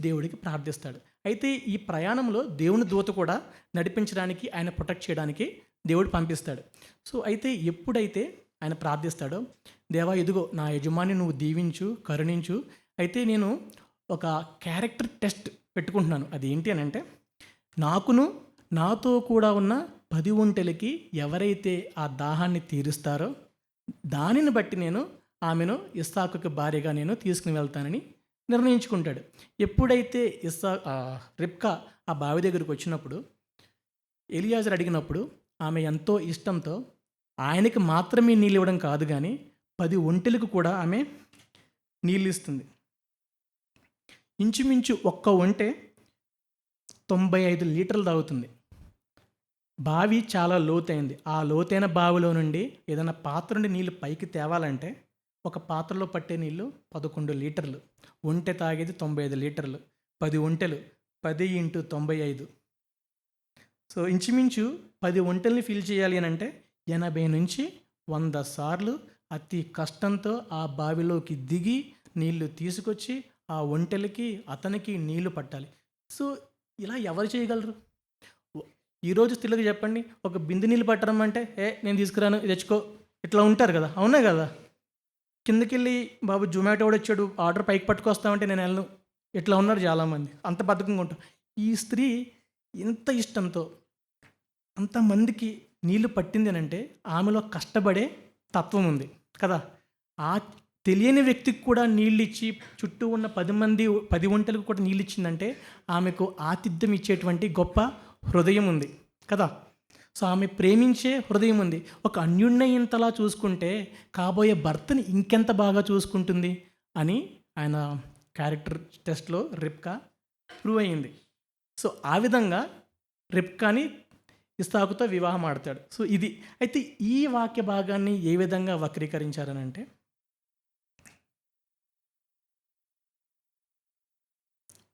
A: దేవుడికి ప్రార్థిస్తాడు. అయితే ఈ ప్రయాణంలో దేవుని దూత కూడా నడిపించడానికి, ఆయన ప్రొటెక్ట్ చేయడానికి దేవుడు పంపిస్తాడు. సో అయితే ఎప్పుడైతే ఆయన ప్రార్థిస్తాడో, దేవా ఇదిగో నా యజమాని నువ్వు దీవించు, కరుణించు, అయితే నేను ఒక క్యారెక్టర్ టెస్ట్ పెట్టుకుంటున్నాను. అది ఏంటి అని అంటే, నాతో కూడా ఉన్న 10 ఒంటెలకి ఎవరైతే ఆ దాహాన్ని తీరుస్తారో దానిని బట్టి నేను ఆమెను ఇస్సాకుకి భార్యగా నేను తీసుకుని వెళ్తానని నిర్ణయించుకుంటాడు. ఎప్పుడైతే రిబ్కా ఆ బావి దగ్గరికి వచ్చినప్పుడు ఎలియాజరు అడిగినప్పుడు ఆమె ఎంతో ఇష్టంతో ఆయనకి మాత్రమే నీళ్ళు ఇవ్వడం కాదు కానీ 10 ఒంటెలకు కూడా ఆమె నీళ్ళు ఇస్తుంది. ఇంచుమించు ఒక్క ఒంటె 95 లీటర్లు తాగుతుంది. బావి చాలా లోతైంది. ఆ లోతైన బావిలో నుండి ఏదైనా పాత్ర నుండి నీళ్ళు పైకి తేవాలంటే ఒక పాత్రలో పట్టే నీళ్ళు 11 లీటర్లు. ఒంటె తాగేది 95 లీటర్లు. 10 ఒంటెలు 10 × 95. సో ఇంచుమించు 10 ఒంటెల్ని ఫిల్ చేయాలి అని అంటే 80 నుంచి 100 సార్లు అతి కష్టంతో ఆ బావిలోకి దిగి నీళ్లు తీసుకొచ్చి ఆ ఒంటెలకి అతనికి నీళ్లు పట్టాలి. సో ఇలా ఎవరు చేయగలరు? ఈరోజు స్త్రీలకు చెప్పండి, ఒక బిందె నీళ్ళు పట్టడం అంటే నేను తీసుకురాను, తెచ్చుకో, ఇట్లా ఉంటారు కదా, అవునా కదా? కిందకి వెళ్ళి బాబు జొమాటో కూడా వచ్చాడు, ఆర్డర్ పైకి పట్టుకొస్తామంటే నేను వెళ్ళను, ఇట్లా ఉన్నారు చాలామంది. అంత బద్ధకంగా ఉంటాం. ఈ స్త్రీ ఇంత ఇష్టంతో అంతమందికి నీళ్లు పట్టింది అని అంటే ఆమెలో కష్టపడే తత్వం ఉంది కదా. ఆ తెలియని వ్యక్తికి కూడా నీళ్ళు ఇచ్చి చుట్టూ ఉన్న 10 ఒంటెలకు కూడా నీళ్ళు ఇచ్చిందంటే ఆమెకు ఆతిథ్యం ఇచ్చేటువంటి గొప్ప హృదయం ఉంది కదా. సో ఆమె ప్రేమించే హృదయం ఉంది. ఒక అన్యుణ్ణి ఇంతలా చూసుకుంటే కాబోయే భర్తని ఇంకెంత బాగా చూసుకుంటుంది అని ఆయన క్యారెక్టర్ టెస్ట్లో రిబ్కా ప్రూవ్ అయ్యింది. సో ఆ విధంగా రిబ్కాని ఇస్సాకుతో వివాహం ఆడతాడు. సో ఇది అయితే ఈ వాక్య భాగాన్ని ఏ విధంగా వక్రీకరించారనంటే,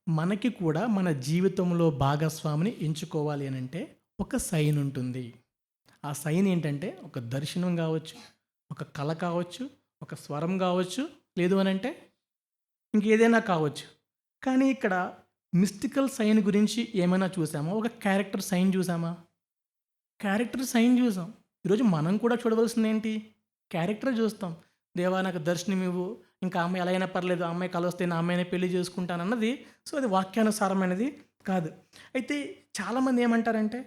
A: మనకి కూడా మన జీవితంలో భాగస్వామిని ఎంచుకోవాలి అని అంటే ఒక సైన్ ఉంటుంది. ఆ సైన్ ఏంటంటే ఒక దర్శనం కావచ్చు, ఒక కళ కావచ్చు, ఒక స్వరం కావచ్చు, లేదు అని అంటే ఇంకేదైనా కావచ్చు. కానీ ఇక్కడ మిస్టికల్ సైన్ గురించి ఏమైనా చూసామా? ఒక క్యారెక్టర్ సైన్ చూసామా? క్యారెక్టర్ సైన్ చూసాం. ఈరోజు మనం కూడా చూడవలసింది ఏంటి? క్యారెక్టర్ చూస్తాం. దేవా నాకు దర్శనం ఇవ్వు, ఇంకా అమ్మాయి ఎలా అయినా పర్లేదు, అమ్మాయి కలొస్తే నా అమ్మాయిని పెళ్లి చేసుకుంటానన్నది. సో అది వాక్యానుసారమైనది కాదు. అయితే చాలామంది ఏమంటారంటే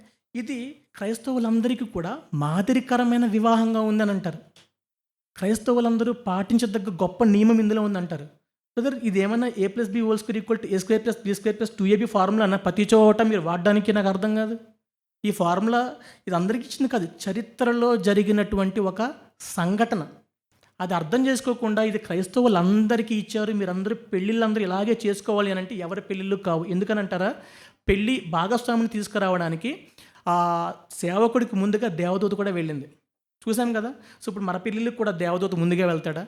A: ఇది క్రైస్తవులందరికీ కూడా మాదిరికరమైన వివాహంగా ఉందని అంటారు. క్రైస్తవులందరూ పాటించదగ్గ గొప్ప నియమం ఇందులో ఉందంటారు. బ్రదర్, ఇది ఏమన్నా A+B² = A² + B² + 2AB formula అన్న ప్రతి చోట మీరు వాడడానికి నాకు అర్థం కాదు. ఈ ఫార్ములా ఇది అందరికీ ఇచ్చింది కాదు, చరిత్రలో జరిగినటువంటి ఒక సంఘటన. అది అర్థం చేసుకోకుండా ఇది క్రైస్తవులందరికీ ఇచ్చారు, మీరందరూ పెళ్ళిళ్ళందరూ ఇలాగే చేసుకోవాలి అని అంటే ఎవరి పెళ్ళిళ్ళు కావు. ఎందుకనంటారా? పెళ్ళి భాగస్వామిని తీసుకురావడానికి ఆ సేవకుడికి ముందుగా దేవదూత కూడా వెళ్ళింది. చూసాం కదా. సో ఇప్పుడు మన పెళ్ళిళ్ళకి కూడా దేవదూత ముందుగా వెళ్తాడా?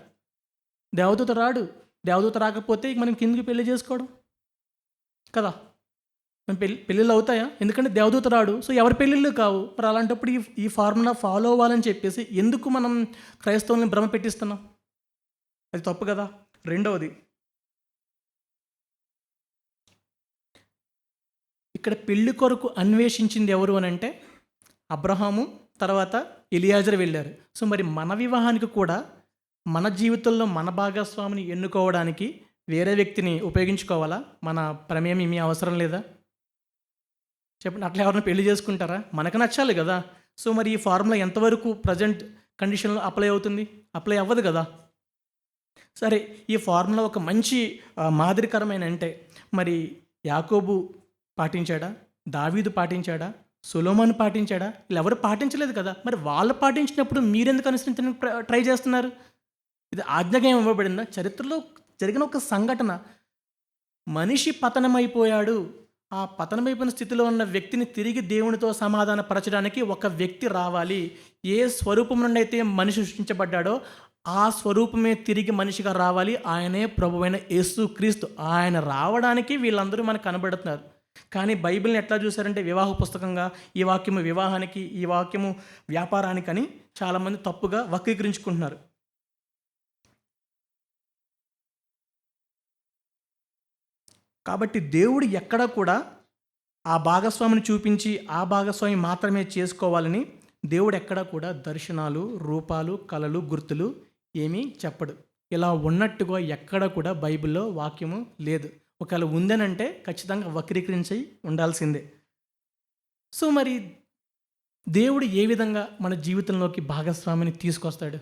A: దేవదూత రాడు. దేవదూత రాకపోతే మనం కిందికి పెళ్లి చేసుకోవడం కదా. మనం పెళ్ళిళ్ళు అవుతాయా? ఎందుకంటే దేవదూత రాడు. సో ఎవరి పెళ్ళిళ్ళు కావు. మరి అలాంటప్పుడు ఈ ఫార్ములా ఫాలో అవ్వాలని చెప్పేసి ఎందుకు మనం క్రైస్తవుల్ని భ్రమ పెట్టిస్తున్నాం? అది తప్పు కదా. రెండవది, ఇక్కడ పెళ్లి కొరకు అన్వేషించింది ఎవరు అని అంటే అబ్రహాము, తర్వాత ఎలియాజరు వెళ్ళారు. సో మరి మన వివాహానికి కూడా మన జీవితంలో మన భాగస్వామిని ఎన్నుకోవడానికి వేరే వ్యక్తిని ఉపయోగించుకోవాలా? మన ప్రమేయం ఏమీ అవసరం లేదా? చెప్పండి. అట్లా ఎవరైనా పెళ్లి చేసుకుంటారా? మనకు నచ్చాలి కదా. సో మరి ఈ ఫార్ములా ఎంతవరకు ప్రజెంట్ కండిషన్లో అప్లై అవుతుంది? అప్లై అవ్వదు కదా. సరే, ఈ ఫార్ములా ఒక మంచి మాదిరికరమైన అంటే మరి యాకోబు పాటించాడా? దావీదు పాటించాడా? సొలొమోను పాటించాడా? వీళ్ళు ఎవరు పాటించలేదు కదా. మరి వాళ్ళు పాటించినప్పుడు మీరెందుకు అనుసరించడానికి ట్రై చేస్తున్నారు? ఇది ఆజ్ఞగా ఏమి ఇవ్వబడిందా? చరిత్రలో జరిగిన ఒక సంఘటన. మనిషి పతనమైపోయాడు. ఆ పతనమైపోయిన స్థితిలో ఉన్న వ్యక్తిని తిరిగి దేవునితో సమాధానపరచడానికి ఒక వ్యక్తి రావాలి. ఏ స్వరూపం నుండి అయితే మనిషి సృష్టించబడ్డాడో ఆ స్వరూపమే తిరిగి మనిషిగా రావాలి. ఆయనే ప్రభువైన యేసుక్రీస్తు. ఆయన రావడానికి వీళ్ళందరూ మనకు కనబడుతున్నారు. కానీ బైబిల్ని ఎట్లా చూశారంటే వివాహ పుస్తకంగా, ఈ వాక్యము వివాహానికి, ఈ వాక్యము వ్యాపారానికి అని చాలామంది తప్పుగా వక్రీకరించుకుంటున్నారు. కాబట్టి దేవుడు ఎక్కడ కూడా ఆ భాగస్వామిని చూపించి ఆ భాగస్వామి మాత్రమే చేసుకోవాలని దేవుడు ఎక్కడ కూడా దర్శనాలు, రూపాలు, కళలు, గుర్తులు ఏమీ చెప్పడు. ఇలా ఉన్నట్టుగా ఎక్కడ కూడా బైబిల్లో వాక్యము లేదు. ఒకవేళ ఉందనంటే ఖచ్చితంగా వక్రీకరించి ఉండాల్సిందే. సో మరి దేవుడు ఏ విధంగా మన జీవితంలోకి భాగస్వామిని తీసుకొస్తాడు?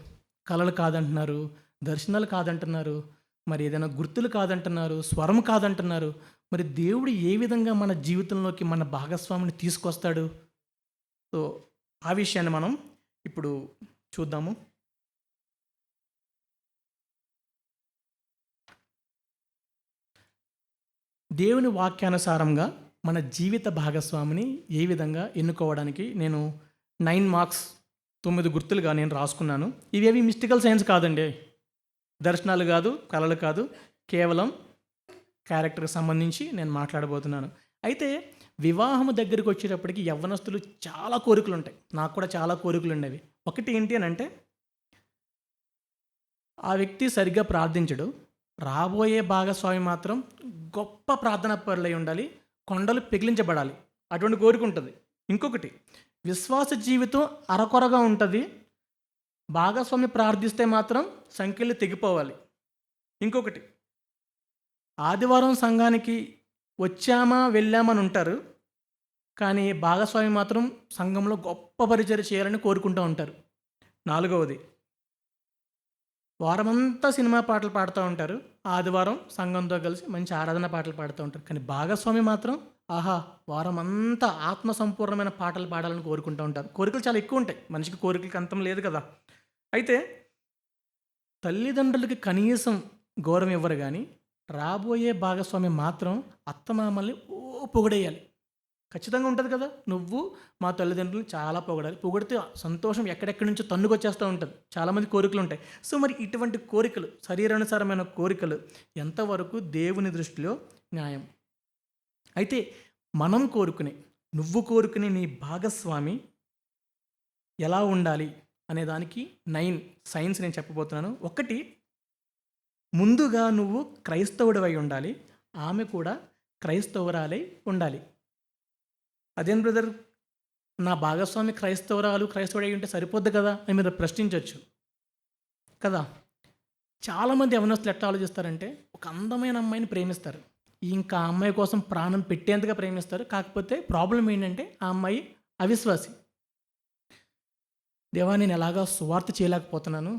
A: కళలు కాదంటున్నారు, దర్శనాలు కాదంటున్నారు, మరి ఏదైనా గుర్తులు కాదంటున్నారు, స్వరం కాదంటున్నారు. మరి దేవుడు ఏ విధంగా మన జీవితంలోకి మన భాగస్వామిని తీసుకొస్తాడు? సో ఆ విషయాన్ని మనం ఇప్పుడు చూద్దాము. దేవుని వాక్యానుసారంగా మన జీవిత భాగస్వామిని ఏ విధంగా ఎన్నుకోవడానికి నేను 9 మార్క్స్ 9 గుర్తులుగా నేను రాసుకున్నాను. ఇవేవి మిస్టికల్ సైన్స్ కాదండి, దర్శనాలు కాదు, కళలు కాదు, కేవలం క్యారెక్టర్కి సంబంధించి నేను మాట్లాడబోతున్నాను. అయితే వివాహము దగ్గరికి వచ్చేటప్పటికి యవ్వనస్తులు చాలా కోరికలు ఉంటాయి. నాకు కూడా చాలా కోరికలు ఉండేవి. ఒకటి ఏంటి అని అంటే ఆ వ్యక్తి సరిగ్గా ప్రార్థించడు, రాబోయే భాగస్వామి మాత్రం గొప్ప ప్రార్థన పరులై ఉండాలి, కొండలు పెగిలించబడాలి. అటువంటి కోరిక ఉంటుంది. ఇంకొకటి, విశ్వాస జీవితం అరకొరగా ఉంటుంది, భాగస్వామి ప్రార్థిస్తే మాత్రం సంఖ్యలు తెగిపోవాలి. ఇంకొకటి, ఆదివారం సంఘానికి వచ్చామా వెళ్ళామని ఉంటారు, కానీ భాగస్వామి మాత్రం సంఘంలో గొప్ప పరిచర్య చేయాలని కోరుకుంటూ ఉంటారు. నాలుగవది, వారమంతా సినిమా పాటలు పాడుతూ ఉంటారు, ఆదివారం సంఘంతో కలిసి మంచి ఆరాధన పాటలు పాడుతూ ఉంటారు. కానీ భాగస్వామి మాత్రం ఆహా వారం అంతా ఆత్మ సంపూర్ణమైన పాటలు పాడాలని కోరుకుంటూ ఉంటారు. కోరికలు చాలా ఎక్కువ ఉంటాయి, మనిషికి కోరికలకి అంతం లేదు కదా. అయితే తల్లిదండ్రులకి కనీసం గౌరవం ఇవ్వరు, కానీ రాబోయే భాగస్వామి మాత్రం అత్తమామల్ని పొగిడేయాలి. ఖచ్చితంగా ఉంటుంది కదా. నువ్వు మా తల్లిదండ్రులను చాలా పొగడాలి, పొగిడితే సంతోషం ఎక్కడెక్కడి నుంచో తన్నుకొచ్చేస్తూ ఉంటుంది. చాలామంది కోరికలు ఉంటాయి. సో మరి ఇటువంటి కోరికలు, శరీరానుసారమైన కోరికలు ఎంతవరకు దేవుని దృష్టిలో న్యాయం? అయితే మనం కోరుకునే, నువ్వు కోరుకునే నీ భాగస్వామి ఎలా ఉండాలి అనే దానికి 9 సైన్స్ నేను చెప్పబోతున్నాను. ఒకటి, ముందుగా నువ్వు క్రైస్తవుడివై ఉండాలి, ఆమె కూడా క్రైస్తవురాలై ఉండాలి. అదేం బ్రదర్, నా భాగస్వామి క్రైస్తవుడై ఉంటే సరిపోద్ది కదా అని మీరు ప్రశ్నించవచ్చు కదా. చాలామంది యవనస్తులు ఎట్లా ఆలోచిస్తారంటే, ఒక అందమైన అమ్మాయిని ప్రేమిస్తారు, ఇంకా ఆ అమ్మాయి కోసం ప్రాణం పెట్టేంతగా ప్రేమిస్తారు. కాకపోతే ప్రాబ్లం ఏంటంటే ఆ అమ్మాయి అవిశ్వాసి. దేవా, నేను ఎలాగా సువార్త చేయలేకపోతున్నాను,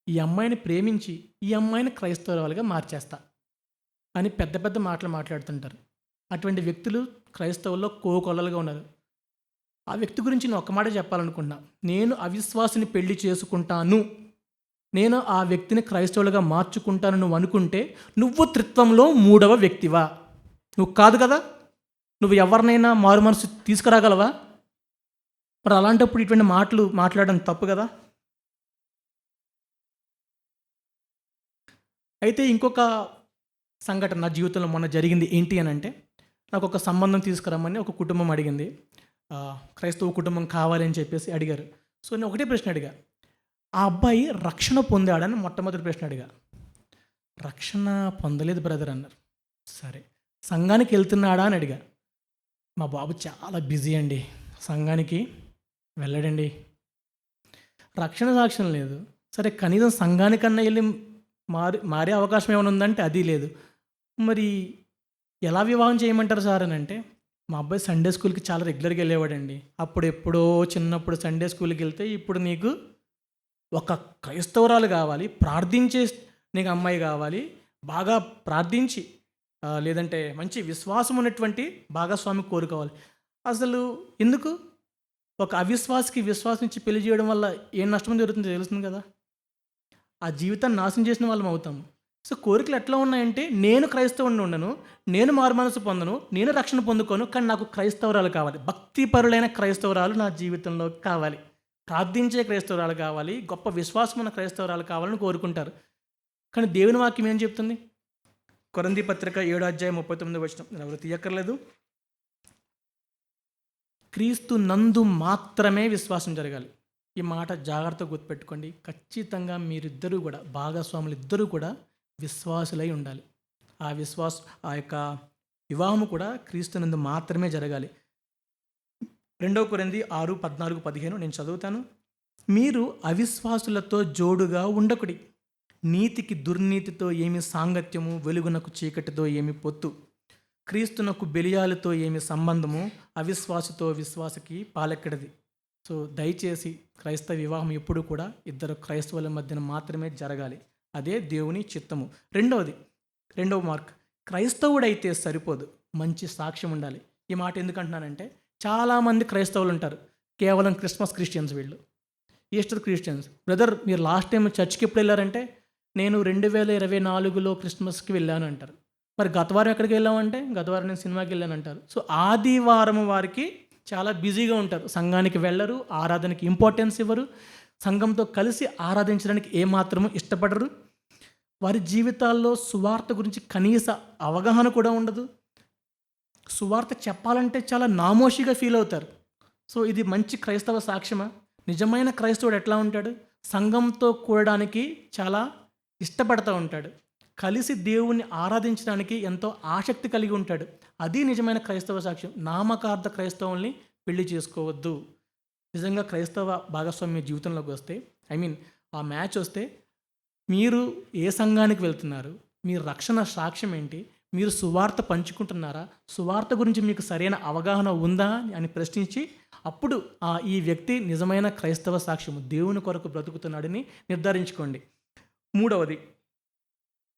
A: ఈ అమ్మాయిని ప్రేమించి ఈ అమ్మాయిని క్రైస్తవురాలుగా మార్చేస్తా అని పెద్ద పెద్ద మాటలు మాట్లాడుతుంటారు. అటువంటి వ్యక్తులు క్రైస్తవుల్లో కోకొల్లలుగా ఉన్నారు. ఆ వ్యక్తి గురించి నేను ఒక్క మాట చెప్పాలనుకుంటున్నా. నేను అవిశ్వాసిని పెళ్లి చేసుకుంటాను, నేను ఆ వ్యక్తిని క్రైస్తవులుగా మార్చుకుంటాను నువ్వు అనుకుంటే నువ్వు త్రిత్వంలో 3వ వ్యక్తివా? నువ్వు కాదు కదా. నువ్వు ఎవరినైనా మారు మనసు తీసుకురాగలవా? మరి అలాంటప్పుడు ఇటువంటి మాటలు మాట్లాడడం తప్పు కదా. అయితే ఇంకొక సంఘటన నా జీవితంలో మొన్న జరిగింది. ఏంటి అని అంటే, నాకు ఒక సంబంధం తీసుకురమ్మని ఒక కుటుంబం అడిగింది. క్రైస్తవ కుటుంబం కావాలని చెప్పేసి అడిగారు. సో నేను ఒకటే ప్రశ్న అడిగా, ఆ అబ్బాయి రక్షణ పొందాడని మొట్టమొదటి ప్రశ్న అడిగా. రక్షణ పొందలేదు బ్రదర్ అన్నారు. సరే, సంఘానికి వెళ్తున్నాడా అని అడిగా. మా బాబు చాలా బిజీ అండి. సంఘానికి వెళ్ళడండి. రక్షణ సాక్ష్యం లేదు. సరే కనీసం సంఘానికన్నా ఎళ్లి మారే అవకాశం ఏమైనా ఉందంటే అది లేదు. మరి ఎలా వివాహం చేయమంటారు సార్ అనంటే, మా అబ్బాయి సండే స్కూల్‌కి చాలా రెగ్యులర్‌గా ఎళ్ళేవాడండి. అప్పుడెప్పుడో చిన్నప్పుడు సండే స్కూల్‌కెళ్తే, ఇప్పుడు నీకు ఒక క్రైస్తవురాలు గావాలి, ప్రార్థించే నీకు అమ్మాయి గావాలి, బాగా ప్రార్థించి లేదంటే మంచి విశ్వాసం ఉన్నటువంటి భాగస్వామి కోరుకోవాలి. అసలు ఎందుకు? ఒక అవిశ్వాసికి విశ్వాసం ఇచ్చి పెళ్లి చేయడం వల్ల ఏం నష్టం జరుగుతుందో తెలుస్తుంది కదా! ఆ జీవితాన్ని నాశనం చేసిన వాళ్ళం అవుతాము. సో, కోరికలు ఎట్లా ఉన్నాయంటే, నేను క్రైస్తవుడిని ఉండను, నేను మారుమనసు పొందను, నేను రక్షణ పొందుకోను, కానీ నాకు క్రైస్తవురాలు కావాలి. భక్తిపరులైన క్రైస్తవురాలు నా జీవితంలో కావాలి. ప్రార్థించే క్రైస్తవురాలు కావాలి, గొప్ప విశ్వాసం ఉన్న క్రైస్తవురాలు కావాలని కోరుకుంటారు. కానీ దేవుని వాక్యం ఏం చెప్తుంది? కొరింథీ పత్రిక 7:39 నేను ఎవరు తీయక్కర్లేదు. క్రీస్తు నందు మాత్రమే విశ్వాసం జరగాలి. ఈ మాట జాగ్రత్తగా గుర్తుపెట్టుకోండి. ఖచ్చితంగా మీరిద్దరూ కూడా భాగస్వాములు ఇద్దరూ కూడా విశ్వాసులై ఉండాలి. ఆ యొక్క వివాహము కూడా క్రీస్తునందు మాత్రమే జరగాలి. 2 కొరింథీ 6:14-15 నేను చదువుతాను. మీరు అవిశ్వాసులతో జోడుగా ఉండకుడి. నీతికి దుర్నీతితో ఏమి సాంగత్యము, వెలుగునకు చీకటితో ఏమి పొత్తు, క్రీస్తునకు బెలియాలతో ఏమి సంబంధము, అవిశ్వాసతో విశ్వాసకి పాలెక్కడిది. సో దయచేసి క్రైస్తవ వివాహం ఎప్పుడు కూడా ఇద్దరు క్రైస్తవుల మధ్యన మాత్రమే జరగాలి. అదే దేవుని చిత్తము. రెండవ మార్క్, క్రైస్తవుడైతే సరిపోదు, మంచి సాక్ష్యం ఉండాలి. ఈ మాట ఎందుకంటున్నానంటే, చాలామంది క్రైస్తవులు ఉంటారు, కేవలం క్రిస్మస్ క్రిస్టియన్స్, వీళ్ళు ఈస్టర్ క్రిస్టియన్స్. బ్రదర్ మీరు లాస్ట్ టైం చర్చ్కి ఎప్పుడు వెళ్ళారంటే, నేను 2024లో క్రిస్మస్కి వెళ్ళాను అంటారు. మరి గత వారం ఎక్కడికి వెళ్ళామంటే, గత వారం నేను సినిమాకి వెళ్ళాను అంటారు. సో ఆదివారం వారికి చాలా బిజీగా ఉంటారు, సంఘానికి వెళ్ళరు, ఆరాధనకి ఇంపార్టెన్స్ ఇవ్వరు, సంఘంతో కలిసి ఆరాధించడానికి ఏమాత్రము ఇష్టపడరు. వారి జీవితాల్లో సువార్త గురించి కనీస అవగాహన కూడా ఉండదు. సువార్త చెప్పాలంటే చాలా నామోషిగా ఫీల్ అవుతారు. సో ఇది మంచి క్రైస్తవ సాక్ష్యమా? నిజమైన క్రైస్తవుడు ఎట్లా ఉంటాడు? సంఘంతో కూడడానికి చాలా ఇష్టపడుతూ ఉంటాడు, కలిసి దేవుణ్ణి ఆరాధించడానికి ఎంతో ఆసక్తి కలిగి ఉంటాడు. అది నిజమైన క్రైస్తవ సాక్ష్యం. నామకార్థ క్రైస్తవుల్ని పెళ్లి చేసుకోవద్దు. నిజంగా క్రైస్తవ భాగస్వామ్య జీవితంలోకి వస్తే, ఆ మ్యాచ్ వస్తే, మీరు ఏ సంఘానికి వెళ్తున్నారు, మీ రక్షణ సాక్ష్యం ఏంటి, మీరు సువార్త పంచుకుంటున్నారా, సువార్త గురించి మీకు సరైన అవగాహన ఉందా అని ప్రశ్నించి, అప్పుడు ఈ వ్యక్తి నిజమైన క్రైస్తవ సాక్ష్యము, దేవుని కొరకు బ్రతుకుతున్నాడని నిర్ధారించుకోండి. 3వది,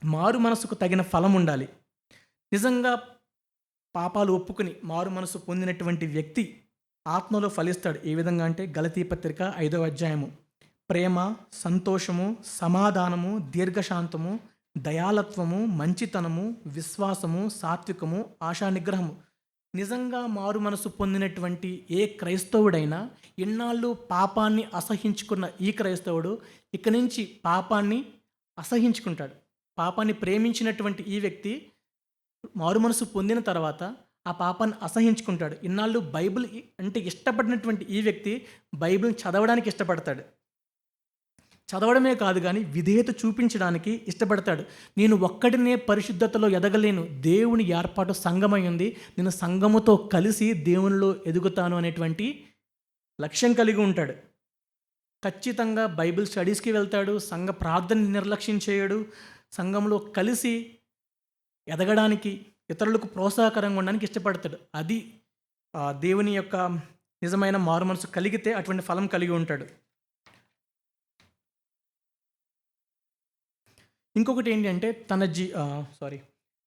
A: మారు మనసుకు తగిన ఫలం ఉండాలి. నిజంగా పాపాలు ఒప్పుకుని మారు మనసు పొందినటువంటి వ్యక్తి ఆత్మలో ఫలిస్తాడు. ఏ విధంగా అంటే, గలతీ పత్రిక 5వ అధ్యాయము, ప్రేమ, సంతోషము, సమాధానము, దీర్ఘశాంతము, దయాలత్వము, మంచితనము, విశ్వాసము, సాత్వికము, ఆశానిగ్రహము. నిజంగా మారు మనసు పొందినటువంటి ఏ క్రైస్తవుడైనా, ఇన్నాళ్ళు పాపాన్ని అసహించుకున్న ఈ క్రైస్తవుడు ఇక నుంచి పాపాన్ని అసహించుకుంటాడు. పాపాన్ని ప్రేమించినటువంటి ఈ వ్యక్తి మారు మనసు పొందిన తర్వాత ఆ పాపాన్ని అసహించుకుంటాడు. ఇన్నాళ్ళు బైబిల్ అంటే ఇష్టపడినటువంటి ఈ వ్యక్తి బైబిల్ని చదవడానికి ఇష్టపడతాడు. చదవడమే కాదు కానీ విధేయత చూపించడానికి ఇష్టపడతాడు. నేను ఒక్కడినే పరిశుద్ధతలో ఎదగలేను, దేవుని ఏర్పాటు సంఘమై ఉంది, నేను సంఘముతో కలిసి దేవునిలో ఎదుగుతాను అనేటువంటి లక్ష్యం కలిగి ఉంటాడు. ఖచ్చితంగా బైబిల్ స్టడీస్కి వెళ్తాడు, సంఘ ప్రార్థనని నిర్లక్ష్యం చేయడు, సంఘంలో కలిసి ఎదగడానికి, ఇతరులకు ప్రోత్సాహకరంగా ఉండడానికి ఇష్టపడతాడు. అది దేవుని యొక్క నిజమైన మారు మనసు కలిగితే అటువంటి ఫలం కలిగి ఉంటాడు. ఇంకొకటి ఏంటి అంటే,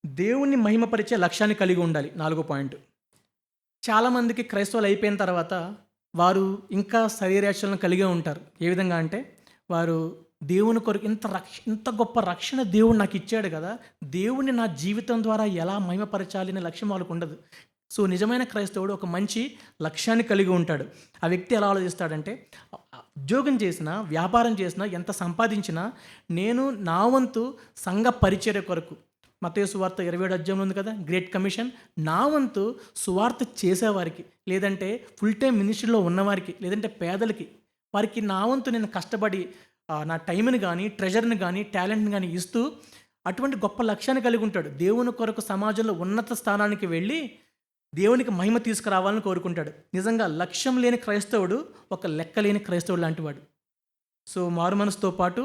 A: దేవుణ్ణి మహిమపరిచే లక్ష్యాన్ని కలిగి ఉండాలి. 4వ పాయింట్. చాలామందికి క్రైస్తవులు అయిపోయిన తర్వాత వారు ఇంకా శరీరాశలను కలిగే ఉంటారు. ఏ విధంగా అంటే, వారు దేవుని కొరకు ఇంత గొప్ప రక్షణ దేవుడు నాకు ఇచ్చాడు కదా, దేవుణ్ణి నా జీవితం ద్వారా ఎలా మహిమపరచాలి అనే లక్ష్యం వాళ్ళకు ఉండదు. సో నిజమైన క్రైస్తవుడు ఒక మంచి లక్ష్యాన్ని కలిగి ఉంటాడు. ఆ వ్యక్తి ఎలా ఆలోచిస్తాడంటే, ఉద్యోగం చేసినా, వ్యాపారం చేసినా, ఎంత సంపాదించినా, నేను నా వంతు సంఘ పరిచర్య కొరకు, మత్తయి సువార్త 27వ అధ్యాయంలో ఉంది కదా, గ్రేట్ కమిషన్, నా వంతు సువార్త చేసేవారికి, లేదంటే ఫుల్ టైం మినిస్ట్రీలో ఉన్నవారికి, లేదంటే పేదలకి, వారికి నా వంతు నేను కష్టపడి నా టైంని కానీ, ట్రెజర్ని కానీ, టాలెంట్ని కానీ ఇస్తూ అటువంటి గొప్ప లక్ష్యాన్ని కలిగి ఉంటాడు. దేవుని కొరకు సమాజంలో ఉన్నత స్థానానికి వెళ్ళి దేవునికి మహిమ తీసుకురావాలని కోరుకుంటాడు. నిజంగా లక్ష్యం లేని క్రైస్తవుడు ఒక లెక్కలేని క్రైస్తవుడు లాంటివాడు. సో మారు మనసుతో పాటు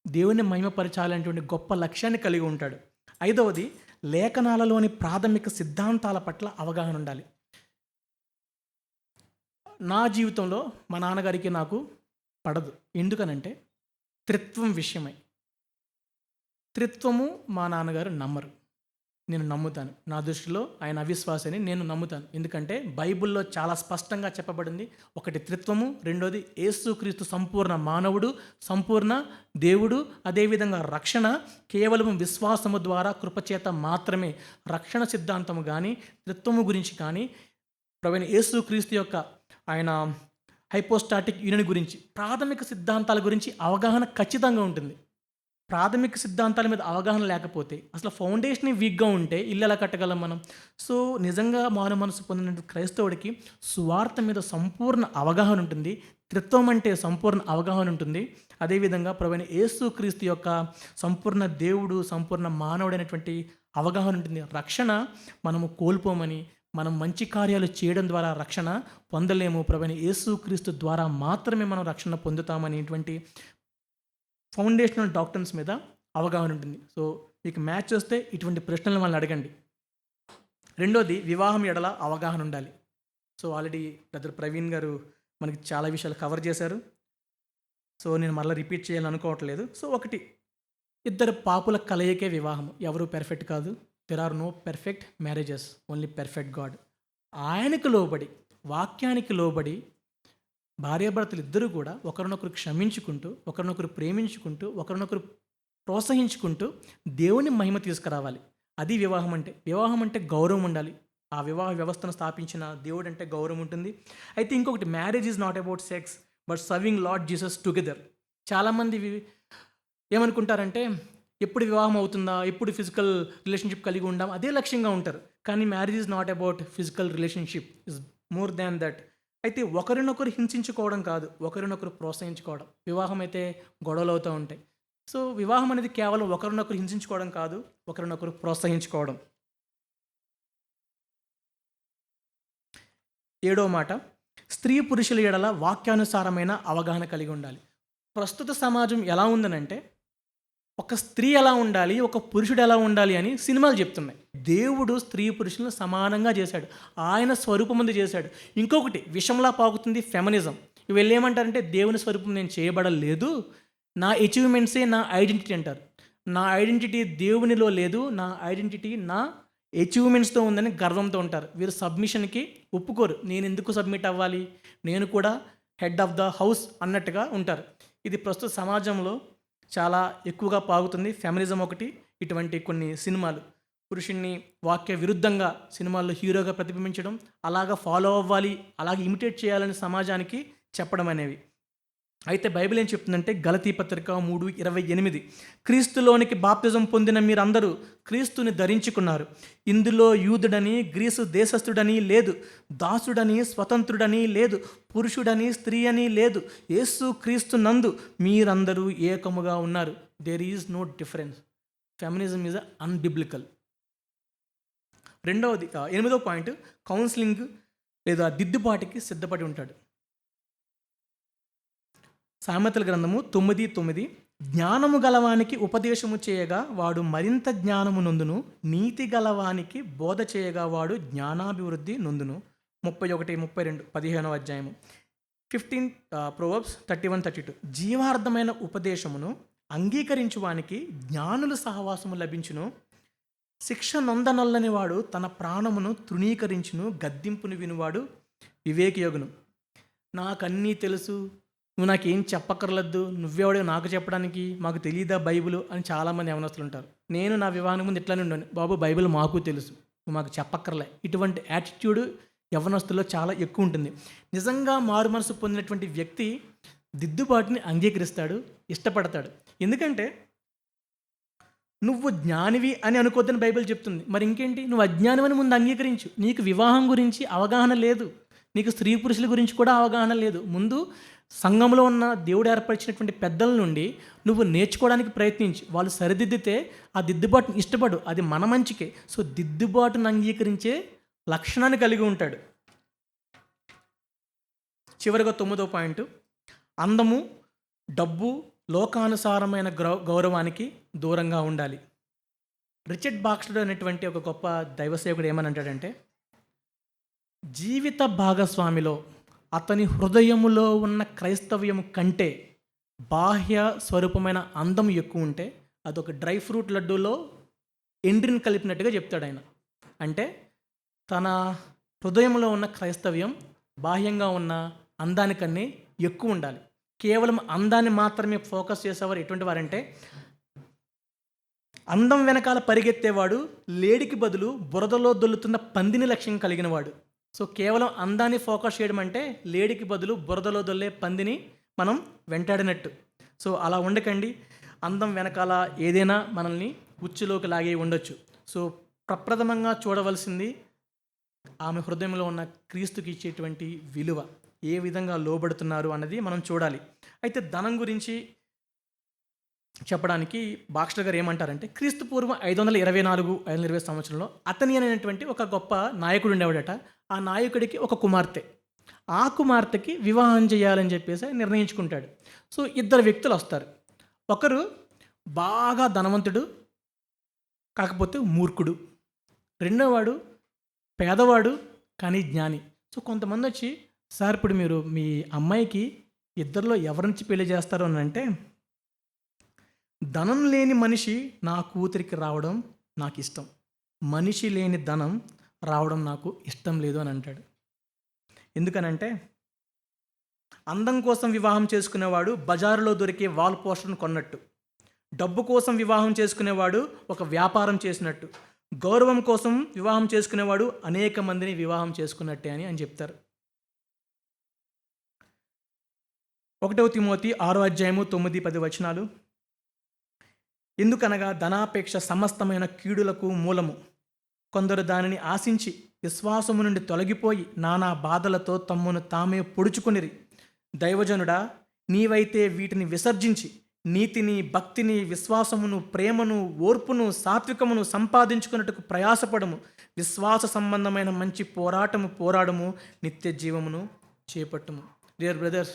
A: దేవుని మహిమపరచాలనేటువంటి గొప్ప లక్ష్యాన్ని కలిగి ఉంటాడు. ఐదవది, లేఖనాలలోని ప్రాథమిక సిద్ధాంతాల పట్ల అవగాహన ఉండాలి. నా జీవితంలో మా నాన్నగారికి నాకు పడదు. ఎందుకనంటే త్రిత్వం విషయమై. త్రిత్వము మా నాన్నగారు నమ్మరు, నేను నమ్ముతాను. నా దృష్టిలో ఆయన అవిశ్వాసని నేను నమ్ముతాను. ఎందుకంటే బైబిల్లో చాలా స్పష్టంగా చెప్పబడింది. ఒకటి త్రిత్వము, రెండోది యేసుక్రీస్తు సంపూర్ణ మానవుడు, సంపూర్ణ దేవుడు. అదేవిధంగా రక్షణ కేవలం విశ్వాసము ద్వారా కృపచేత మాత్రమే. రక్షణ సిద్ధాంతము కానీ త్రిత్వము గురించి కానీ ప్రభువైన యేసుక్రీస్తు యొక్క ఆయన హైపోస్టాటిక్ యూనియన్ గురించి ప్రాథమిక సిద్ధాంతాల గురించి అవగాహన ఖచ్చితంగా ఉంటుంది. ప్రాథమిక సిద్ధాంతాల మీద అవగాహన లేకపోతే, అసలు ఫౌండేషన్ వీక్గా ఉంటే ఇల్లు ఎలా కట్టగలం మనం? సో నిజంగా మారు మనసు పొందిన క్రైస్తవుడికి సువార్త మీద సంపూర్ణ అవగాహన ఉంటుంది. త్రిత్వం అంటే సంపూర్ణ అవగాహన ఉంటుంది. అదేవిధంగా ప్రభువైన యేసుక్రీస్తు యొక్క సంపూర్ణ దేవుడు, సంపూర్ణ మానవుడు అనేటువంటి అవగాహన ఉంటుంది. రక్షణ మనము కోల్పోమని, మనం మంచి కార్యాలు చేయడం ద్వారా రక్షణ పొందలేము, ప్రభువైన యేసుక్రీస్తు ద్వారా మాత్రమే మనం రక్షణ పొందుతామనేటువంటి ఫౌండేషనల్ డాక్టర్స్ మీద అవగాహన ఉంటుంది. సో మీకు మ్యాచ్ వస్తే ఇటువంటి ప్రశ్నలు వాళ్ళని అడగండి. రెండోది, వివాహం ఎడల అవగాహన ఉండాలి. సో ఆల్రెడీ బ్రదర్ ప్రవీణ్ గారు మనకి చాలా విషయాలు కవర్ చేశారు. సో నేను మళ్ళీ రిపీట్ చేయాలని అనుకోవట్లేదు. సో ఒకటి, ఇద్దరు పాపుల కలయికే వివాహం. ఎవరు పెర్ఫెక్ట్ కాదు. There are no perfect marriages, only perfect God. ఆయనకు లోబడి, వాక్యానికి లోబడి భార్యాభర్తలు ఇద్దరూ కూడా ఒకరినొకరు క్షమించుకుంటూ, ఒకరినొకరు ప్రేమించుకుంటూ, ఒకరినొకరు ప్రోత్సహించుకుంటూ దేవుని మహిమ తీసుకురావాలి. అది వివాహం అంటే. వివాహం అంటే గౌరవం ఉండాలి. ఆ వివాహ వ్యవస్థను స్థాపించిన దేవుడు అంటే గౌరవం ఉంటుంది. అయితే ఇంకొకటి, marriage is not about sex but serving lord Jesus together. చాలామంది ఏమనుకుంటారంటే ఎప్పుడు వివాహం అవుతుందా, ఎప్పుడు ఫిజికల్ రిలేషన్షిప్ కలిగి ఉందాం, అదే లక్ష్యంగా ఉంటారు. కానీ marriage is not about physical relationship, is more than that. అయితే ఒకరినొకరు హింసించుకోవడం కాదు, ఒకరినొకరు ప్రోత్సహించుకోవడం. వివాహం అయితే గొడవలు అవుతూ ఉంటాయి. సో వివాహం అనేది కేవలం ఒకరినొకరు హింసించుకోవడం కాదు, ఒకరినొకరు ప్రోత్సహించుకోవడం. ఏడో మాట, స్త్రీ పురుషుల ఎడల వాక్యానుసారమైన అవగాహన కలిగి ఉండాలి. ప్రస్తుత సమాజం ఎలా ఉందనంటే ఒక స్త్రీ ఎలా ఉండాలి, ఒక పురుషుడు ఎలా ఉండాలి అని సినిమాలు చెప్తున్నాయి. దేవుడు స్త్రీ పురుషులను సమానంగా చేశాడు, ఆయన స్వరూపం ముందు చేశాడు. ఇంకొకటి విషంలా పాకుతుంది ఫెమినిజం. వీళ్ళు ఏమంటారంటే దేవుని స్వరూపం నేను చేయబడలేదు, నా అచీవ్మెంట్సే నా ఐడెంటిటీ అంటారు. నా ఐడెంటిటీ దేవునిలో లేదు, నా ఐడెంటిటీ నా అచీవ్మెంట్స్తో ఉందని గర్వంతో ఉంటారు. వీరు సబ్మిషన్కి ఒప్పుకోరు. నేను ఎందుకు సబ్మిట్ అవ్వాలి, నేను కూడా హెడ్ ఆఫ్ ద హౌస్ అన్నట్టుగా ఉంటారు. ఇది ప్రస్తుత సమాజంలో చాలా ఎక్కువగా పాగుతుంది. ఫెమినిజం ఒకటి, ఇటువంటి కొన్ని సినిమాలు పురుషుణ్ణి వాక్య విరుద్ధంగా సినిమాల్లో హీరోగా ప్రతిబింబించడం, అలాగా ఫాలో అవ్వాలి, అలాగే ఇమిటేట్ చేయాలని సమాజానికి చెప్పడం అనేవి. అయితే బైబిల్ ఏం చెప్తుందంటే గలతీ పత్రిక 3:28, క్రీస్తులోనికి బాప్తిజం పొందిన మీరందరూ క్రీస్తుని ధరించుకున్నారు. ఇందులో యూదుడని గ్రీసు దేశస్థుడని లేదు, దాసుడని స్వతంత్రుడని లేదు, పురుషుడని స్త్రీ అని లేదు, యేసు క్రీస్తు నందు మీరందరూ ఏకముగా ఉన్నారు. There is no difference. Feminism is unbiblical. రెండవది, 8వ పాయింట్, కౌన్సిలింగ్ లేదా దిద్దుబాటుకి సిద్ధపడి ఉంటాడు. సామెతల గ్రంథము 9:9, జ్ఞానము గలవానికి ఉపదేశము చేయగా వాడు మరింత జ్ఞానము నొందును, నీతి గలవానికి బోధ చేయగా వాడు జ్ఞానాభివృద్ధి నొందును. 31-32 15వ అధ్యాయము. 15 ప్రొవర్బ్స్ 31-32, జీవార్థమైన ఉపదేశమును అంగీకరించువానికి జ్ఞానుల సహవాసము లభించును, శిక్ష నొందనొల్లని వాడు తన ప్రాణమును తృణీకరించును, గద్దింపును వినువాడు వివేకయోగును. నాకన్నీ తెలుసు, నువ్వు నాకేం చెప్పక్కర్లేదు, నువ్వెవడే నాకు చెప్పడానికి, మాకు తెలియదా బైబిల్ అని చాలామంది యవనస్తులు ఉంటారు. నేను నా వివాహానికి ముందు ఇట్లానే ఉండాను, బాబు బైబిల్ మాకు తెలుసు, నువ్వు మాకు చెప్పక్కర్లే. ఇటువంటి యాటిట్యూడ్ యవనస్తుల్లో చాలా ఎక్కువ ఉంటుంది. నిజంగా మారు మనసు పొందినటువంటి వ్యక్తి దిద్దుబాటుని అంగీకరిస్తాడు, ఇష్టపడతాడు. ఎందుకంటే నువ్వు జ్ఞానివి అని అనుకోద్దని బైబిల్ చెప్తుంది. మరి ఇంకేంటి, నువ్వు అజ్ఞానివని ముందు అంగీకరించు. నీకు వివాహం గురించి అవగాహన లేదు, నీకు స్త్రీ పురుషుల గురించి కూడా అవగాహన లేదు. ముందు సంఘంలో ఉన్న దేవుడు ఏర్పరిచినటువంటి పెద్దల నుండి నువ్వు నేర్చుకోవడానికి ప్రయత్నించి, వాళ్ళు సరిదిద్దితే ఆ దిద్దుబాటును ఇష్టపడు, అది మన మంచికే. సో దిద్దుబాటును అంగీకరించే లక్షణాన్ని కలిగి ఉంటాడు. చివరిగా 9వ పాయింట్, అందము, డబ్బు, లోకానుసారమైన గౌరవానికి దూరంగా ఉండాలి. రిచర్డ్ బాక్స్టర్ అనేటువంటి ఒక గొప్ప దైవసేవకుడు ఏమని అంటాడంటే, జీవిత భాగస్వామిలో అతని హృదయములో ఉన్న క్రైస్తవ్యము కంటే బాహ్య స్వరూపమైన అందం ఎక్కువ ఉంటే అదొక డ్రై ఫ్రూట్ లడ్డూలో ఎండ్రిని కలిపినట్టుగా చెప్తాడు ఆయన. అంటే తన హృదయంలో ఉన్న క్రైస్తవ్యం బాహ్యంగా ఉన్న అందానికన్నా ఎక్కువ ఉండాలి. కేవలం అందాన్ని మాత్రమే ఫోకస్ చేసేవారు ఎటువంటి వారంటే, అందం వెనకాల పరిగెత్తేవాడు లేడికి బదులు బురదలో దొల్లుతున్న పందిని లక్ష్యం కలిగిన వాడు. సో కేవలం అందాన్ని ఫోకస్ చేయడం అంటే లేడికి బదులు బురదలో దొల్లే పందిని మనం వెంటాడినట్టు. సో అలా ఉండకండి. అందం వెనకాల ఏదైనా మనల్ని ఉచ్చులోకి లాగే ఉండొచ్చు. సో ప్రప్రథమంగా చూడవలసింది ఆమె హృదయంలో ఉన్న క్రీస్తుకి ఇచ్చేటువంటి విలువ, ఏ విధంగా లోబడుతున్నారు అన్నది మనం చూడాలి. అయితే ధనం గురించి చెప్పడానికి బాక్స్టర్ గారు ఏమంటారంటే, క్రీస్తు పూర్వం 524-520 సంవత్సరంలో అతని అనేటువంటి ఒక గొప్ప నాయకుడు ఉండేవాడట. ఆ నాయకుడికి ఒక కుమార్తె, ఆ కుమార్తెకి వివాహం చేయాలని చెప్పేసి నిర్ణయించుకుంటాడు. సో ఇద్దరు వ్యక్తులు వస్తారు. ఒకరు బాగా ధనవంతుడు కాకపోతే మూర్ఖుడు, రెండోవాడు పేదవాడు కానీ జ్ఞాని. సో కొంతమంది వచ్చి, సార్ ఇప్పుడు మీరు మీ అమ్మాయికి ఇద్దరిలో ఎవరినిచ్చి పెళ్లి చేస్తారు అని అంటే, ధనం లేని మనిషి నా కూతురికి రావడం నాకు ఇష్టం, మనిషి లేని ధనం రావడం నాకు ఇష్టం లేదు అని అంటాడు. ఎందుకనంటే, అందం కోసం వివాహం చేసుకునేవాడు బజారులో దొరికే వాల్ పోస్టర్ను కొన్నట్టు, డబ్బు కోసం వివాహం చేసుకునేవాడు ఒక వ్యాపారం చేసినట్టు, గౌరవం కోసం వివాహం చేసుకునేవాడు అనేక మందిని వివాహం చేసుకున్నట్టే అని చెప్తారు. 1 తిమోతి 6:9-10 ఎందుకనగా ధనాపేక్ష సమస్తమైన కీడులకు మూలము. కొందరు దానిని ఆశించి విశ్వాసము నుండి తొలగిపోయి నానా బాధలతో తమ్మును తామే పొడుచుకొనిరి. దైవజనుడా, నీవైతే వీటిని విసర్జించి నీతిని, భక్తిని, విశ్వాసమును, ప్రేమను, ఓర్పును, సాత్వికమును సంపాదించుకున్నట్టుకు ప్రయాసపడము. విశ్వాస సంబంధమైన మంచి పోరాటము పోరాడము, నిత్య జీవమును చేపట్టుము. డియర్ బ్రదర్స్,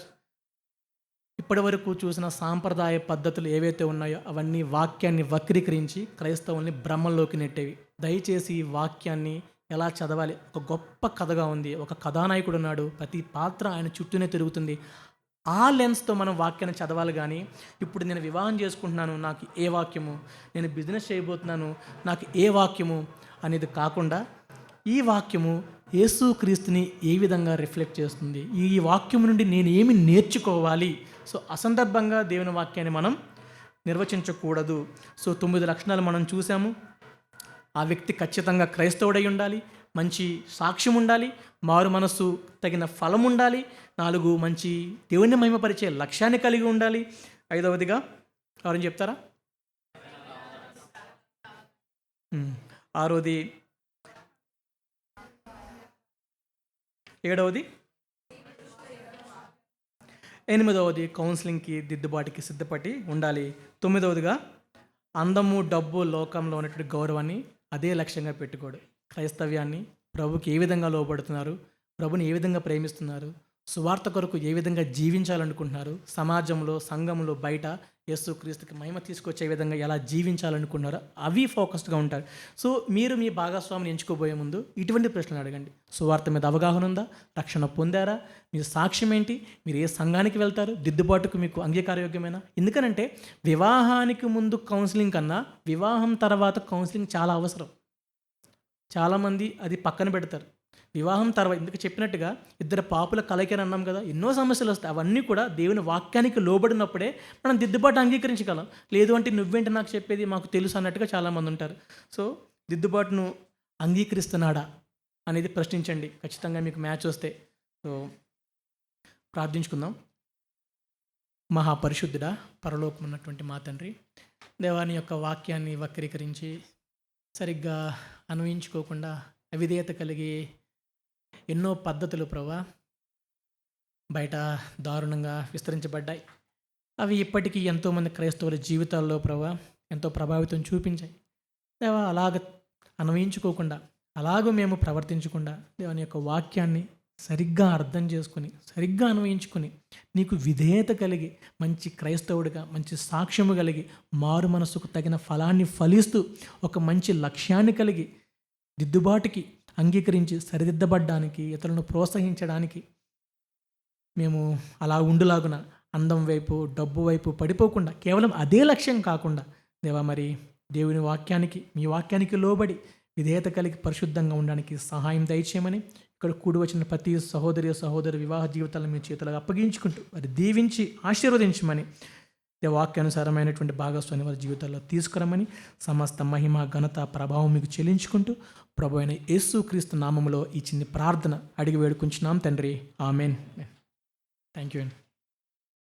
A: ఇప్పటి వరకు చూసిన సాంప్రదాయ పద్ధతులు ఏవైతే ఉన్నాయో అవన్నీ వాక్యాన్ని వక్రీకరించి క్రైస్తవుల్ని భ్రమల్లోకి నెట్టేవి. దయచేసి ఈ వాక్యాన్ని ఎలా చదవాలి? ఒక గొప్ప కథగా ఉంది, ఒక కథానాయకుడు ఉన్నాడు, ప్రతి పాత్ర ఆయన చుట్టూనే తిరుగుతుంది. ఆ లెన్స్తో మనం వాక్యాన్ని చదవాలి. కానీ ఇప్పుడు నేను వివాహం చేసుకుంటున్నాను, నాకు ఏ వాక్యము, నేను బిజినెస్ చేయబోతున్నాను, నాకు ఏ వాక్యము అనేది కాకుండా, ఈ వాక్యము యేసుక్రీస్తుని ఏ విధంగా రిఫ్లెక్ట్ చేస్తుంది, ఈ వాక్యం నుండి నేను ఏమి నేర్చుకోవాలి. సో అసందర్భంగా దేవుని వాక్యాన్ని మనం నిర్వచించకూడదు. సో 9 లక్షణాలు మనం చూసాము. ఆ వ్యక్తి ఖచ్చితంగా క్రైస్తవుడై ఉండాలి, మంచి సాక్ష్యం ఉండాలి, మారు మనస్సు తగిన ఫలం ఉండాలి, 4 మంచి దేవుని మహిమపరిచే లక్ష్యాన్ని కలిగి ఉండాలి. 5వదిగా ఎవరైనా చెప్తారా? 6వది, 7వది, 8వది కౌన్సిలింగ్కి, దిద్దుబాటుకి సిద్ధపడి ఉండాలి. 9వదిగా అందము, డబ్బు, లోకంలో ఉన్నటువంటి గౌరవాన్ని అదే లక్ష్యంగా పెట్టుకోడు. క్రైస్తవ్యాన్ని, ప్రభుకి ఏ విధంగా లోబడుతున్నారు, ప్రభుని ఏ విధంగా ప్రేమిస్తున్నారు, సువార్త కొరకు ఏ విధంగా జీవించాలనుకుంటున్నారు, సమాజంలో, సంఘంలో, బయట యేసుక్రీస్తుకి మహిమ తీసుకొచ్చే విధంగా ఎలా జీవించాలనుకున్నారో అవి ఫోకస్డ్గా ఉంటారు. సో మీరు మీ భాగస్వామిని ఎంచుకోబోయే ముందు ఇటువంటి ప్రశ్నలు అడగండి. సువార్త మీద అవగాహన ఉందా? రక్షణ పొందారా? మీ సాక్ష్యం ఏంటి? మీరు ఏ సంఘానికి వెళ్తారు? దిద్దుబాటుకు మీకు అంగీకారయోగ్యమైన? ఎందుకనంటే వివాహానికి ముందు కౌన్సిలింగ్ కన్నా వివాహం తర్వాత కౌన్సిలింగ్ చాలా అవసరం. చాలామంది అది పక్కన పెడతారు. వివాహం తర్వాత ఇందుకు చెప్పినట్టుగా ఇద్దరు పాపుల కలయికని అన్నాం కదా, ఎన్నో సమస్యలు వస్తాయి. అవన్నీ కూడా దేవుని వాక్యానికి లోబడినప్పుడే మనం దిద్దుబాటు అంగీకరించగలం. లేదు అంటే నువ్వేంటి నాకు చెప్పేది, మాకు తెలుసు అన్నట్టుగా చాలామంది ఉంటారు. సో దిద్దుబాటును అంగీకరిస్తున్నాడా అనేది ప్రశ్నించండి. ఖచ్చితంగా మీకు మ్యాచ్ వస్తే. సో ప్రార్థించుకుందాం. మహాపరిశుద్ధుడా, పరలోకం ఉన్నటువంటి మా తండ్రి, దేవాని యొక్క వాక్యాన్ని వక్రీకరించి సరిగ్గా అన్వయించుకోకుండా అవిధేయత కలిగి ఎన్నో పద్ధతులు ప్రభా బయట దారుణంగా విస్తరించబడ్డాయి. అవి ఇప్పటికీ ఎంతోమంది క్రైస్తవుల జీవితాల్లో ప్రభా ఎంతో ప్రభావితం చూపించాయి. దేవా అలాగ అన్వయించుకోకుండా అలాగూ మేము ప్రవర్తించకుండా దేవుని యొక్క వాక్యాన్ని సరిగ్గా అర్థం చేసుకుని, సరిగ్గా అన్వయించుకుని, నీకు విధేయత కలిగి, మంచి క్రైస్తవుడిగా, మంచి సాక్ష్యము కలిగి, మారు మనసుకు తగిన ఫలాన్ని ఫలిస్తూ, ఒక మంచి లక్ష్యాన్ని కలిగి, దిద్దుబాటుకి అంగీకరించి సరిదిద్దబడ్డానికి, ఇతరులను ప్రోత్సహించడానికి మేము అలా ఉండులాగున అందం వైపు, డబ్బు వైపు పడిపోకుండా, కేవలం అదే లక్ష్యం కాకుండా, దేవా మరి దేవుని వాక్యానికి, మీ వాక్యానికి లోబడి విధేయత కలిగి పరిశుద్ధంగా ఉండడానికి సహాయం దయచేయమని, ఇక్కడ కూడి వచ్చిన ప్రతి సహోదరి వివాహ జీవితాలను మీ చేతులకు అప్పగించుకుంటూ వారి దీవించి ఆశీర్వదించమని, వాక్యానుసారమైనటువంటి భాగస్వామి వారి జీవితాల్లో తీసుకురమని, సమస్త మహిమ ఘనత ప్రభావం మీకు చెల్లించుకుంటూ ప్రభు అయిన యేసుక్రీస్తు నామములో ఈ చిన్ని ప్రార్థన అడిగి వేడుకుంటున్నాం తండ్రి. ఆమెన్. థ్యాంక్ యూ అండి.